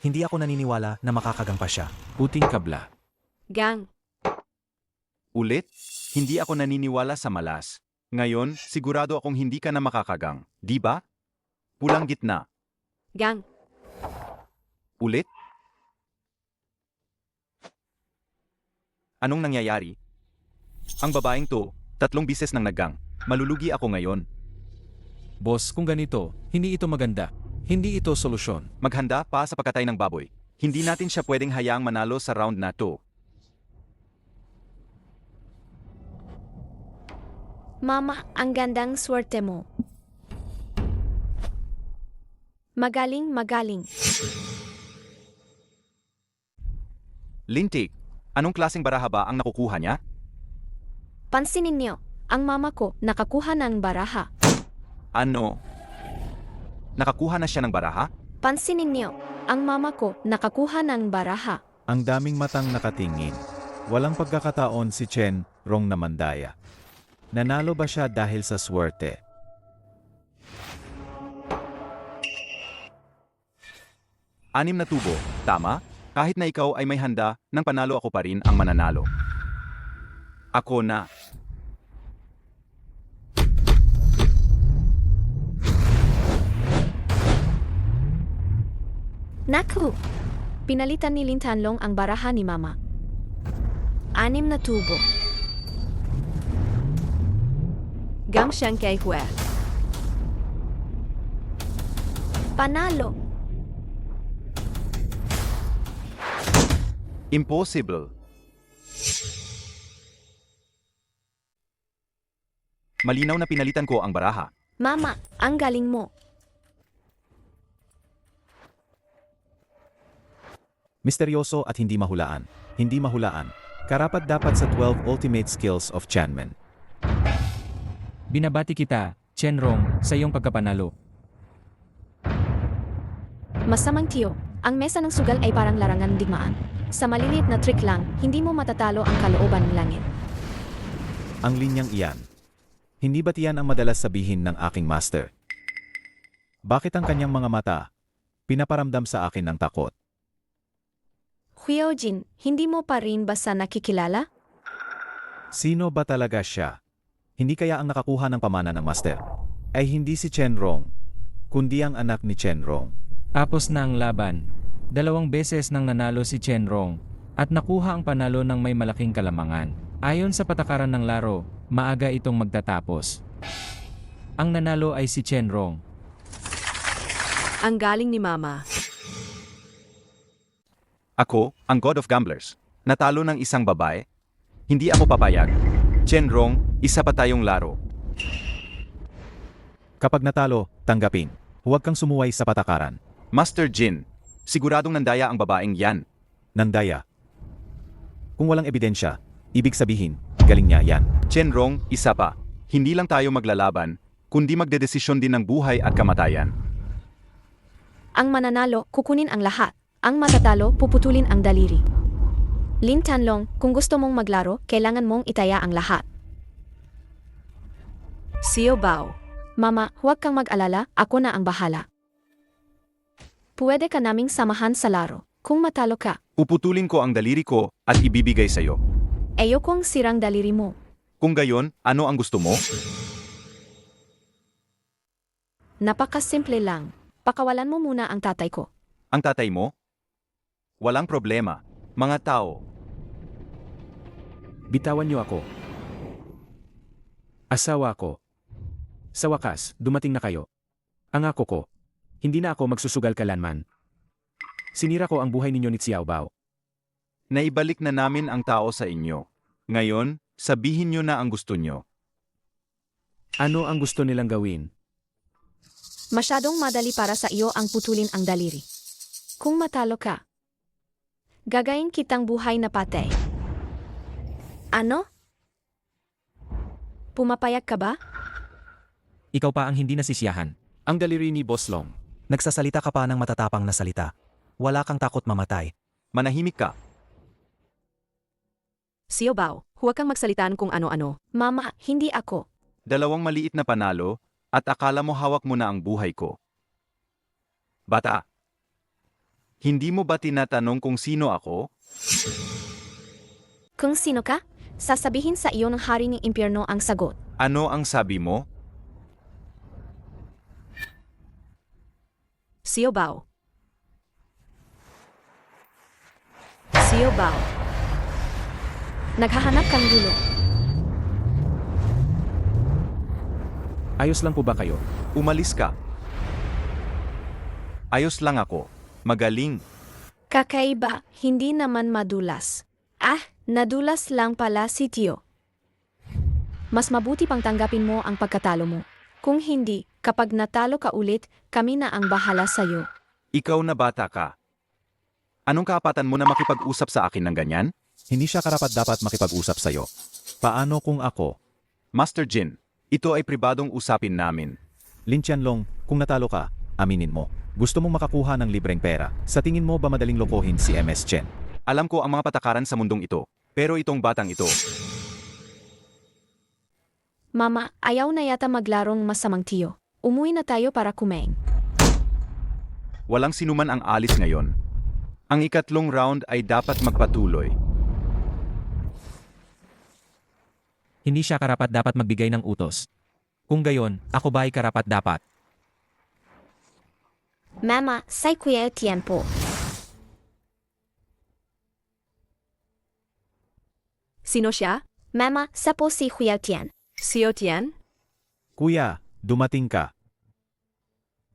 Hindi ako naniniwala na makakagang pa siya. Puting kabla. gang, Ulit? Hindi ako naniniwala sa malas. Ngayon, sigurado akong hindi ka na makakagang. Di ba? Pulang gitna. gang, Ulit? Anong nangyayari? Ang babaeng to, 3 bises nang naggang. Malulugi ako ngayon. Boss, kung ganito, hindi ito maganda. Hindi ito solusyon. Maghanda pa sa pagkatay ng baboy. Hindi natin siya pwedeng hayaang manalo sa round na to. Mama, ang gandang swerte mo. Magaling, magaling. Lintik, anong klaseng baraha ba ang nakukuha niya? Pansinin niyo, ang mama ko nakakuha ng baraha. Ano? Nakakuha na siya ng baraha? Pansinin niyo, ang mama ko nakakuha ng baraha. Ang daming matang nakatingin. Walang pagkakataon si Chen Rong na mandaya. Nanalo ba siya dahil sa swerte? Anim na tubo, tama? Kahit na ikaw ay may handa, nang panalo ako pa rin ang mananalo. Ako na. Naku! Pinalitan ni Lin Tanlong ang baraha ni mama. 6 na tubo. gang siyang kay Hue. Panalo! Impossible. Malinaw na pinalitan ko ang baraha. Mama, ang galing mo. Misteryoso at hindi mahulaan. Hindi mahulaan. Karapat dapat sa 12 ultimate skills of Chanmen. Binabati kita, Chenrong, sa iyong pagkapanalo. Masamang tiyo, ang mesa ng sugal ay parang larangan digmaan. Sa maliliit na trick lang, hindi mo matatalo ang kalooban ng langit. Ang linyang iyan. Hindi ba't iyan ang madalas sabihin ng aking master? Bakit ang kanyang mga mata pinaparamdam sa akin ng takot? Huiyaojin, hindi mo pa rin ba sa nakikilala? Sino ba talaga siya? Hindi kaya ang nakakuha ng pamana ng master ay hindi si Chen Rong, kundi ang anak ni Chen Rong. Tapos na ang laban. 2 beses nang nanalo si Chenrong at nakuha ang panalo ng may malaking kalamangan. Ayon sa patakaran ng laro, maaga itong magtatapos. Ang nanalo ay si Chenrong. Ang galing ni mama. Ako, ang God of Gamblers. Natalo ng isang babae. Hindi ako papayag. Chenrong, isa pa tayong laro. Kapag natalo, tanggapin. Huwag kang sumuway sa patakaran. Master Jin, siguradong nandaya ang babaeng yan. Nandaya. Kung walang ebidensya, ibig sabihin, galing niya yan. Chenrong, isa pa. Hindi lang tayo maglalaban, kundi magdedesisyon din ng buhay at kamatayan. Ang mananalo, kukunin ang lahat. Ang matatalo, puputulin ang daliri. Lin Tanlong, kung gusto mong maglaro, kailangan mong itaya ang lahat. Xiao Bao. Mama, huwag kang mag-alala, ako na ang bahala. Pwede ka naming samahan sa laro. Kung matalo ka, Puputulin ko ang daliri ko at ibibigay sa'yo. ayokong sirang daliri mo. Kung gayon, ano ang gusto mo? Napakasimple lang. Pakawalan mo muna ang tatay ko. Ang tatay mo? Walang problema. Mga tao, Bitawan niyo ako. Asawa ko. Sa wakas, dumating na kayo. Ang ako ko. Hindi na ako magsusugal kalanman. Sinira ko ang buhay ninyo ni Xiao Bao. naibalik na namin ang tao sa inyo. Ngayon, sabihin nyo na ang gusto nyo. Ano ang gusto nilang gawin? Masyadong madali para sa iyo ang putulin ang daliri. Kung matalo ka, gagayin kitang buhay na patay. Ano? Pumapayag ka ba? Ikaw pa ang hindi nasisiyahan. Ang daliri ni Boss Long. Nagsasalita ka pa ng matatapang na salita. Wala kang takot mamatay. Manahimik ka. Xiaobao, huwag kang magsalitaan kung ano-ano. Mama, hindi ako. 2 maliit na panalo at akala mo hawak mo na ang buhay ko. Bata, hindi mo ba tinatanong kung sino ako? Kung sino ka, sasabihin sa iyo ng hari ng impyerno ang sagot. Ano ang sabi mo? Xiaobao. Xiaobao. Naghahanap kang gulo. Ayos lang po ba kayo? Umalis ka. Ayos lang ako. Magaling. Kakaiba, hindi naman madulas. Ah, nadulas lang pala si Tio. Mas mabuti pang tanggapin mo ang pagkatalo mo. Kung hindi, kapag natalo ka ulit, kami na ang bahala sa'yo. Ikaw na bata ka. Anong kaapatan mo na makipag-usap sa akin ng ganyan? Hindi siya karapat-dapat makipag-usap sa'yo. Paano kung ako? Master Jin, ito ay pribadong usapin namin. Lin Tianlong, kung natalo ka, aminin mo. Gusto mong makakuha ng libreng pera. Sa tingin mo ba madaling lokohin si MS Chen? Alam ko ang mga patakaran sa mundong ito. Pero itong batang ito, Mama, ayaw na yata maglarong masamang Tio. Umuwi na tayo para kumain. walang sinuman ang alis ngayon. Ang ikatlong round ay dapat magpatuloy. Hindi siya karapat-dapat magbigay ng utos. Kung gayon, ako ba ay karapat-dapat? Mama, say Kuya Tian po. Sino siya? Mama, sa po si Kuya Tian. Xiao Tian? Kuya, dumating ka.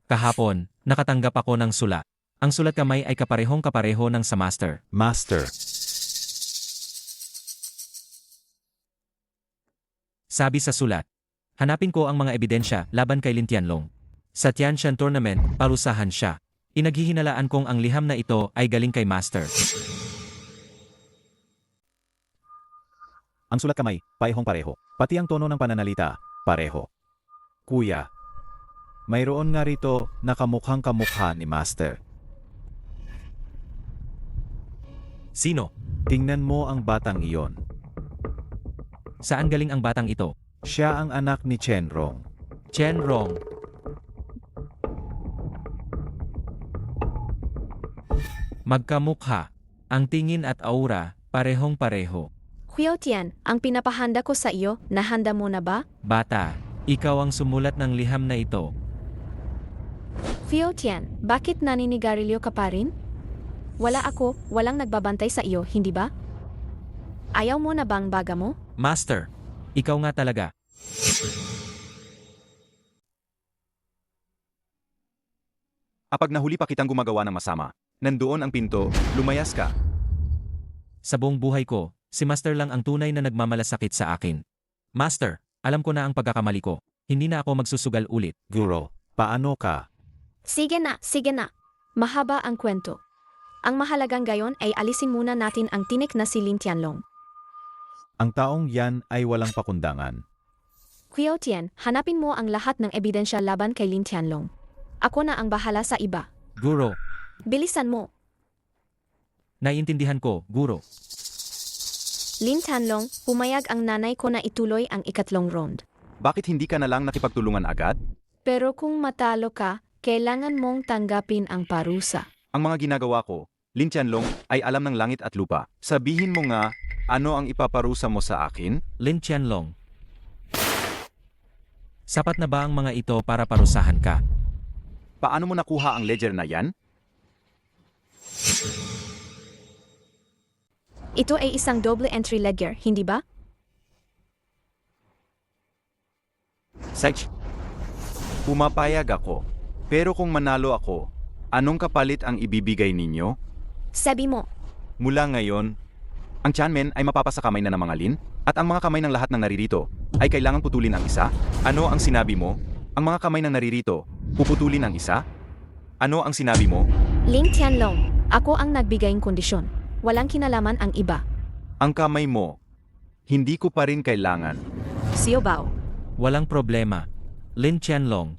Kahapon, nakatanggap ako ng sulat. Ang sulat kamay ay kaparehong-kapareho ng sa master. Master. Sabi sa sulat, hanapin ko ang mga ebidensya laban kay Lin Tianlong. Sa Tianshan Tournament, parusahan siya. Inaghihinalaan kong ang liham na ito ay galing kay master. Ang sulat kamay, parehong pareho. Pati ang tono ng pananalita, pareho. Kuya, mayroon nga rito na kamukhang kamukha ni Master. Sino? Tingnan mo ang batang iyon. Saan galing ang batang ito? Siya ang anak ni Chen Rong. Chen Rong. Magkamukha. Ang tingin at aura, parehong-pareho. Kuya Tian, ang pinapahanda ko sa iyo, nahanda mo na ba? Bata, ikaw ang sumulat ng liham na ito. Kuya Tian, bakit naninigarilyo ka pa rin? Wala ako, walang nagbabantay sa iyo, hindi ba? Ayaw mo na bang baga mo? Master, ikaw nga talaga. Kapag nahuli pa kitang gumagawa ng masama, nandoon ang pinto, lumayas ka. Sa buong buhay ko, si Master lang ang tunay na nagmamalasakit sa akin. Master, alam ko na ang pagkakamali ko. Hindi na ako magsusugal ulit. Guro, paano ka? Sige na, sige na. Mahaba ang kwento. Ang mahalagang gayon ay alisin muna natin ang tinik na si Lin Tianlong. Ang taong yan ay walang pakundangan. Kuya Tian, hanapin mo ang lahat ng ebidensya laban kay Lin Tianlong. Ako na ang bahala sa iba. Guro, Bilisan mo. naiintindihan ko, Guro. Lin Tianlong, pumayag ang nanay ko na ituloy ang ikatlong round. Bakit hindi ka na lang nakipagtulungan agad? Pero kung matalo ka, kailangan mong tanggapin ang parusa. Ang mga ginagawa ko, Lin Tianlong, ay alam ng langit at lupa. Sabihin mo nga, ano ang ipaparusa mo sa akin? Lin Tianlong. Sapat na ba ang mga ito para parusahan ka? Paano mo nakuha ang ledger na yan? Ito ay isang double entry ledger, hindi ba? Sech, pumapayag ako. Pero kung manalo ako, anong kapalit ang ibibigay ninyo? Sabi mo, Mula ngayon, ang Tianmen ay mapapasakamay na ng mga Lin, at ang mga kamay ng lahat ng naririto ay kailangang putulin ang isa? Ano ang sinabi mo? Ang mga kamay ng naririto, puputulin ang isa? Ano ang sinabi mo? Lin Tianlong, ako ang nagbigay ng kondisyon. Walang kinalaman ang iba. Ang kamay mo, Hindi ko pa rin kailangan. Xiao Bao. Walang problema. Lin Qianlong.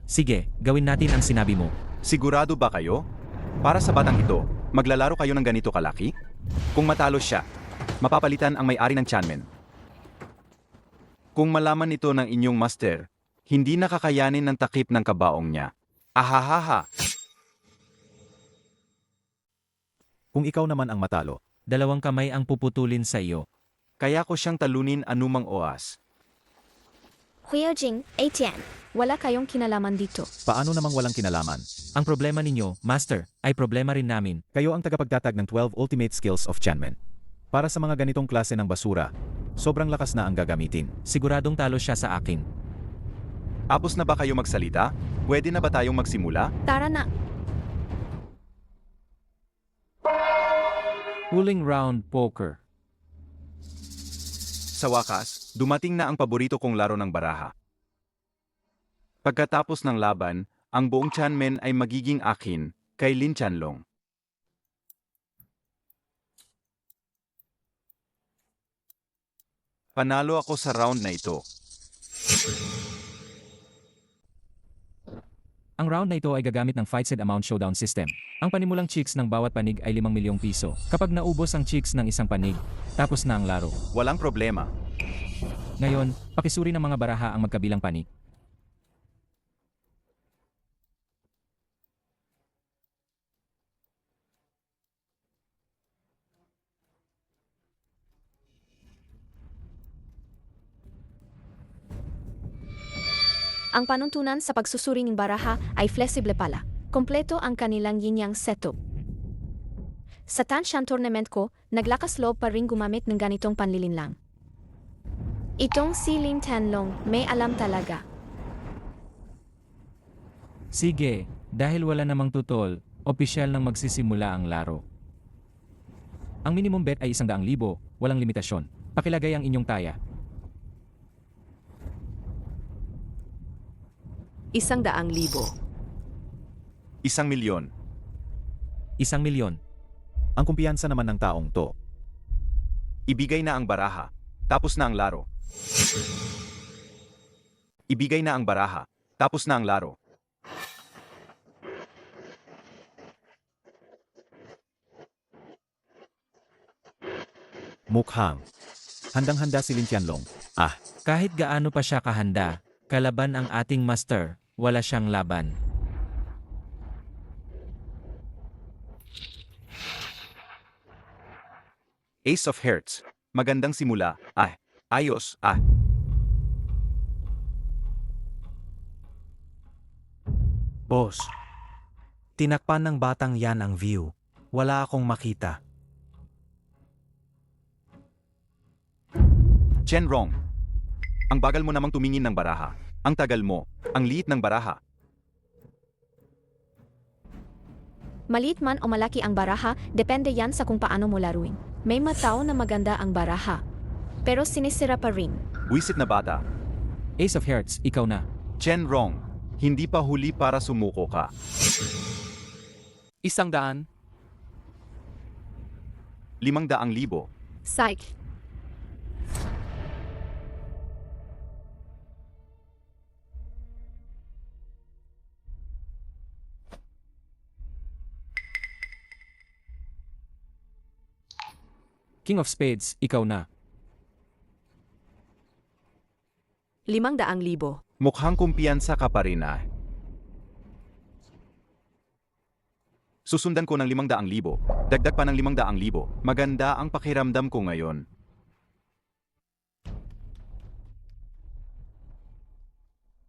Sige, gawin natin ang sinabi mo. Sigurado ba kayo? Para sa batang ito, maglalaro kayo ng ganito kalaki? Kung matalo siya, mapapalitan ang may-ari ng Tianmen. Kung malaman ito ng inyong master, hindi nakakayanin ng takip ng kabaong niya. Ahahaha! Kung ikaw naman ang matalo, 2 kamay ang puputulin sa iyo. Kaya ko siyang talunin anumang oras. Huyo Jing, Etienne, wala kayong kinalaman dito. paano namang walang kinalaman? Ang problema ninyo, Master, ay problema rin namin. Kayo ang tagapagtatag ng 12 Ultimate Skills of Tianmen. Para sa mga ganitong klase ng basura, sobrang lakas na ang gagamitin. Siguradong talo siya sa akin. Apos na ba kayo magsalita? Pwede na ba tayong magsimula? Tara na. Huling round poker. Sa wakas, dumating na ang paborito kong laro ng baraha. Pagkatapos ng laban, ang buong Tianmen ay magiging akin, kay Lin Qianlong. Panalo ako sa round na ito. Ang round na ito ay gagamit ng Fight Said Amount Showdown System. Ang panimulang chicks ng bawat panig ay 5 milyong piso. Kapag naubos ang chicks ng isang panig, tapos na ang laro. Walang problema. Ngayon, pakisuri ng mga baraha ang magkabilang panig. Ang panuntunan sa pagsusuri ng baraha ay flexible pala. Kompleto ang kanilang yin-yang setup. Sa Tanshan tournament ko, naglakas loob pa rin gumamit ng ganitong panlilinlang. Itong si Lin Qianlong may alam talaga. Sige, dahil wala namang tutol, opisyal nang magsisimula ang laro. Ang minimum bet ay 100,000, walang limitasyon. Pakilagay ang inyong taya. 100,000. 1,000,000. 1 milyon. Ang kumpiyansa naman ng taong to. Ibigay na ang baraha. Tapos na ang laro. Ibigay na ang baraha. Tapos na ang laro. Mukhang. Handang-handa si Lin Qianlong. Kahit gaano pa siya kahanda, kalaban ang ating master, wala siyang laban. Ace of Hearts. Magandang simula. Ayos. Boss. Tinakpan ng batang yan ang view. Wala akong makita. Chen Rong. Ang bagal mo namang tumingin ng baraha. Ang tagal mo. Ang liit ng baraha. Maliit man o malaki ang baraha, depende yan sa kung paano mo laruin. May matao na maganda ang baraha. Pero sinisira pa rin. Buisit na bata. Ace of Hearts, ikaw na. Chen Rong. Hindi pa huli para sumuko ka. 100,000. 500,000. Psych. King of Spades, ikaw na. 500,000. Mukhang kumpiyansa ka pa rin Susundan ko ng 500,000. Dagdag pa ng 500,000. Maganda ang pakiramdam ko ngayon.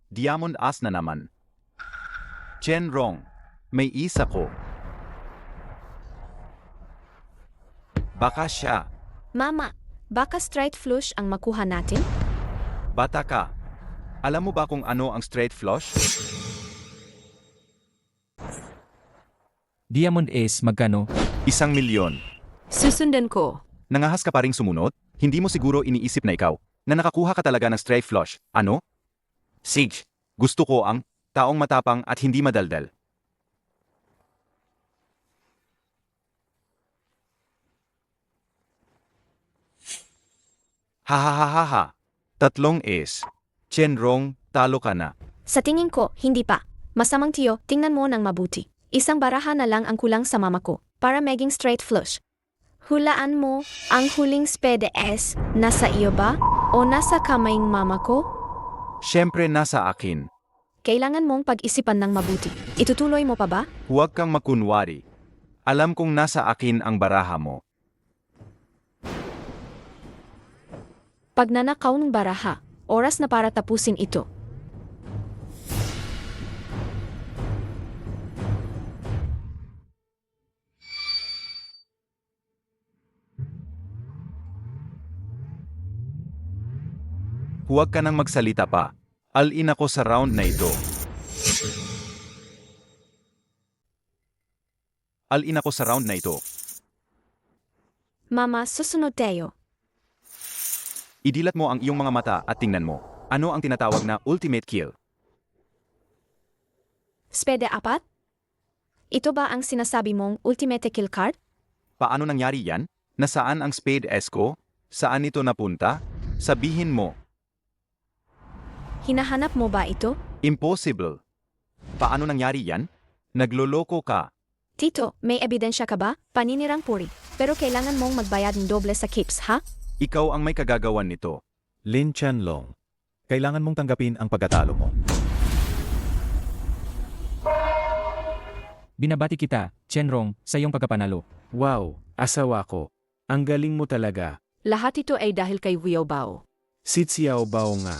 Diamond As na naman. Chen Rong. May isa ko. Baka siya. Mama, baka straight flush ang makuha natin? Bata ka. Alam mo ba kung ano ang straight flush? Diamond Ace, magkano? 1,000,000. Susundan ko. Nangahas ka pa ring sumunod? Hindi mo siguro iniisip na ikaw na nakakuha ka talaga ng straight flush. Ano? Sige. Gusto ko ang taong matapang at hindi madaldal. Hahaha. Tatlong ace. Chenrong, talo ka na. Sa tingin ko, hindi pa. Masamang tiyo, tingnan mo ng mabuti. Isang baraha na lang ang kulang sa mama ko para maging straight flush. Hulaan mo, ang huling spade S, nasa iyo ba? O nasa kamay ng mama ko? Siyempre nasa akin. Kailangan mong pag-isipan ng mabuti. Itutuloy mo pa ba? Huwag kang makunwari. Alam kong nasa akin ang baraha mo. Pagnanakaw ng baraha, oras na para tapusin ito. Huwag ka nang magsalita pa. All-in ako sa round na ito. All-in ako sa round na ito. Mama, susunod tayo. Idilat mo ang iyong mga mata at tingnan mo. Ano ang tinatawag na ultimate kill? Spede 4? Ito ba ang sinasabi mong ultimate kill card? Paano nangyari yan? Nasaan ang spade S ko? Saan ito napunta? Sabihin mo. Hinahanap mo ba ito? Impossible. Paano nangyari yan? Nagloloko ka. Tito, may ebidensya ka ba? Paninirang puri. Pero kailangan mong magbayad ng doble sa kips, ha? Ikaw ang may kagagawan nito. Lin Chanlong, kailangan mong tanggapin ang pagkatalo mo. Binabati kita, Chenrong, sa iyong pagkapanalo. Wow, asawa ko. Ang galing mo talaga. Lahat ito ay dahil kay Xiao Bao. Si Xiao Bao nga.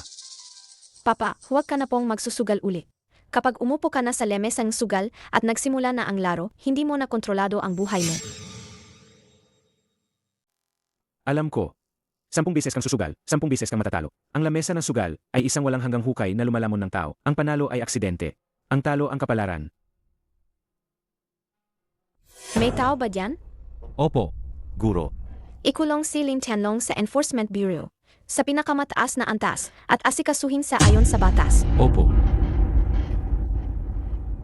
Papa, huwag ka na pong magsusugal uli. Kapag umupo ka na sa lemes ng sugal at nagsimula na ang laro, hindi mo na kontrolado ang buhay mo. Alam ko. 10 beses kang susugal, 10 beses kang matatalo. Ang lamesa ng sugal ay isang walang hanggang hukay na lumalamon ng tao. Ang panalo ay aksidente. Ang talo ang kapalaran. May tao ba dyan? Opo. Guro, Ikulong si Lin Tianlong sa Enforcement Bureau sa pinakamataas na antas at asikasuhin sa ayon sa batas. Opo.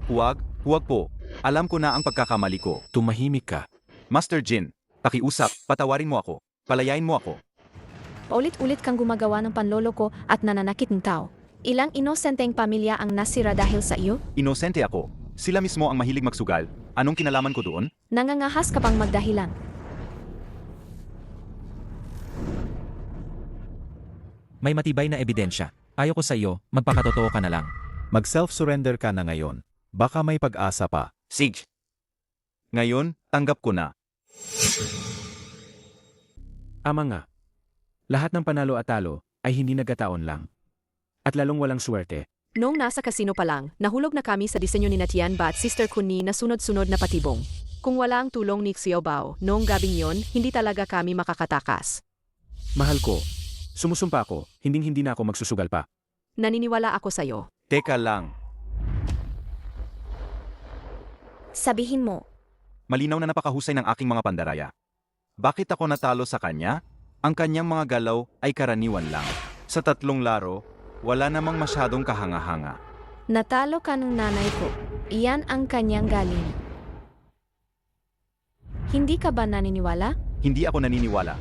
Huwag po. Alam ko na ang pagkakamali ko. Tumahimik ka. Master Jin, pakiusap, patawarin mo ako. Palayain mo ako. Paulit-ulit kang gumagawa ng panloloko at nananakit ng tao. Ilang inosenteng pamilya ang nasira dahil sa iyo? Inosente ako. Sila mismo ang mahilig magsugal. Anong kinalaman ko doon? Nangangahas ka pang magdahilan. May matibay na ebidensya. Ayoko sa iyo, magpakatotoo ka na lang. mag-self-surrender ka na ngayon. Baka may pag-asa pa. Sige. Ngayon, tanggap ko na. Ama nga. Lahat ng panalo at talo ay hindi nagkataon lang. At lalong walang swerte. Noong nasa kasino pa lang, nahulog na kami sa disenyo ni Natian Ba at Sister Kunni na sunod-sunod na patibong. Kung wala ang tulong ni Xiao Bao, noong gabing yon, hindi talaga kami makakatakas. Mahal ko. Sumusumpa ako, hinding-hindi na ako magsusugal pa. Naniniwala ako sa'yo. Teka lang. Sabihin mo, Malinaw na napakahusay ng aking mga pandaraya. Bakit ako natalo sa kanya? Ang kanyang mga galaw ay karaniwan lang. Sa 3 laro, wala namang masyadong kahanga-hanga. natalo ka ng nanay ko. Iyan ang kanyang galing. Hindi ka ba naniniwala? Hindi ako naniniwala.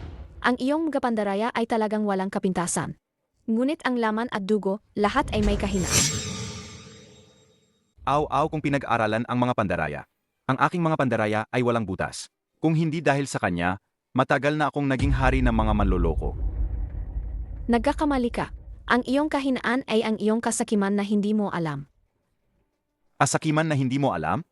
Ang iyong mga pandaraya ay talagang walang kapintasan. Ngunit ang laman at dugo, lahat ay may kahinaan. Aw-aw kung pinag-aralan ang mga pandaraya. Ang aking mga pandaraya ay walang butas. Kung hindi dahil sa kanya, matagal na akong naging hari ng mga manloloko. Nagkakamali ka. Ang iyong kahinaan ay ang iyong kasakiman na hindi mo alam. Asakiman na hindi mo alam?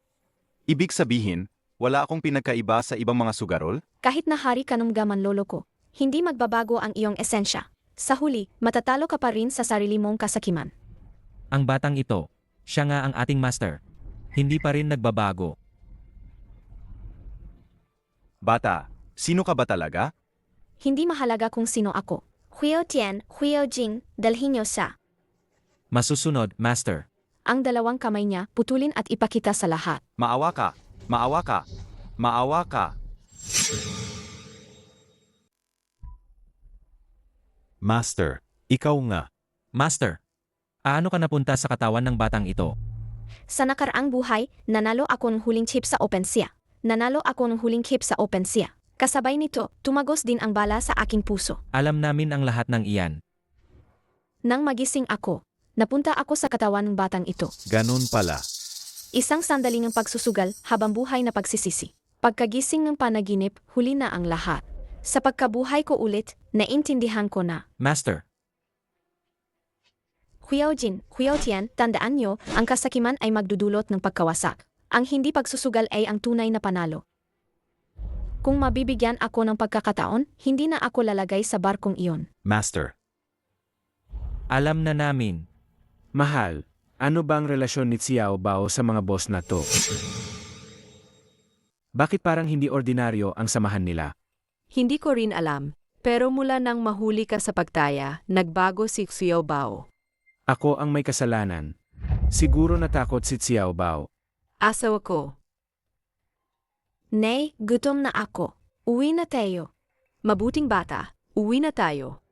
Ibig sabihin, wala akong pinagkaiba sa ibang mga sugarol? Kahit na hari ka ng manloloko, hindi magbabago ang iyong esensya. Sa huli, matatalo ka pa rin sa sarili mong kasakiman. Ang batang ito, siya nga ang ating master. Hindi pa rin nagbabago. Bata, sino ka ba talaga? Hindi mahalaga kung sino ako. Huio Tian, Huio Jing, dalhin niyo sa. Masusunod, master. Ang dalawang kamay niya, putulin at ipakita sa lahat. Maawa ka! Maawa ka! Maawa ka! Master, ikaw nga. Master, aano ka napunta sa katawan ng batang ito? Sa nakaraang buhay, nanalo ako ng huling chip sa OpenSea. Nanalo ako ng huling chip sa OpenSea. Kasabay nito, tumagos din ang bala sa aking puso. Alam namin ang lahat ng iyan. Nang magising ako, napunta ako sa katawan ng batang ito. Ganun pala. Isang sandaling ng pagsusugal habang buhay na pagsisisi. Pagkagising ng panaginip, huli na ang lahat. Sa pagkabuhay ko ulit, naintindihan ko na. Master, Huyaojin, Huyaotian, tandaan nyo, ang kasakiman ay magdudulot ng pagkawasak. Ang hindi pagsusugal ay ang tunay na panalo. Kung mabibigyan ako ng pagkakataon, hindi na ako lalagay sa barkong iyon. Master. alam na namin. Mahal, ano ba ang relasyon ni Xiao Bao sa mga boss na to? Bakit parang hindi ordinaryo ang samahan nila? Hindi ko rin alam, pero mula nang mahuli ka sa pagtaya, nagbago si Xiao Bao. Ako ang may kasalanan. Siguro natakot si Xiao Bao. Asawa ko. Nay, gutom na ako. Uwi na tayo. Mabuting bata, uwi na tayo.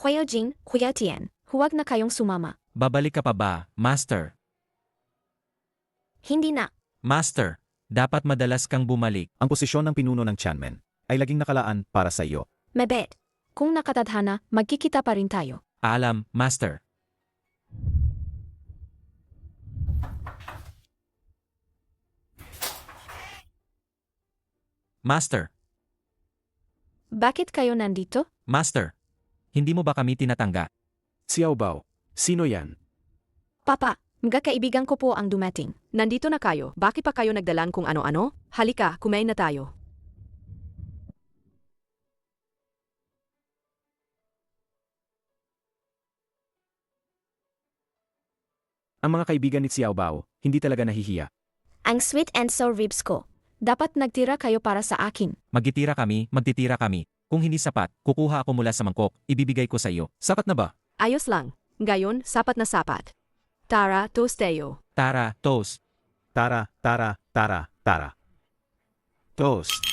Huyaojin, Huyaotian, huwag na kayong sumama. Babalik ka pa ba, Master? Hindi na. Master, dapat madalas kang bumalik. Ang posisyon ng pinuno ng Tianmen ay laging nakalaan para sa iyo. Mebet. Kung nakatadhana, magkikita pa rin tayo. Alam, Master. Master, Bakit kayo nandito? Master, hindi mo ba kami tinatangga? Xiao Bao, sino yan? Papa, mga kaibigan ko po ang dumating. Nandito na kayo, bakit pa kayo nagdalan kung ano-ano? Halika, kumain na tayo. Ang mga kaibigan ni Xiao Bao, hindi talaga nahihiya. Ang sweet and sour ribs ko. Dapat nagtira kayo para sa akin. Magtitira kami. Kung hindi sapat, kukuha ako mula sa mangkok, ibibigay ko sa iyo. Sapat na ba? Ayos lang. Ngayon, sapat na sapat. Tara, toasteo. Tara, toast. Tara. Toast.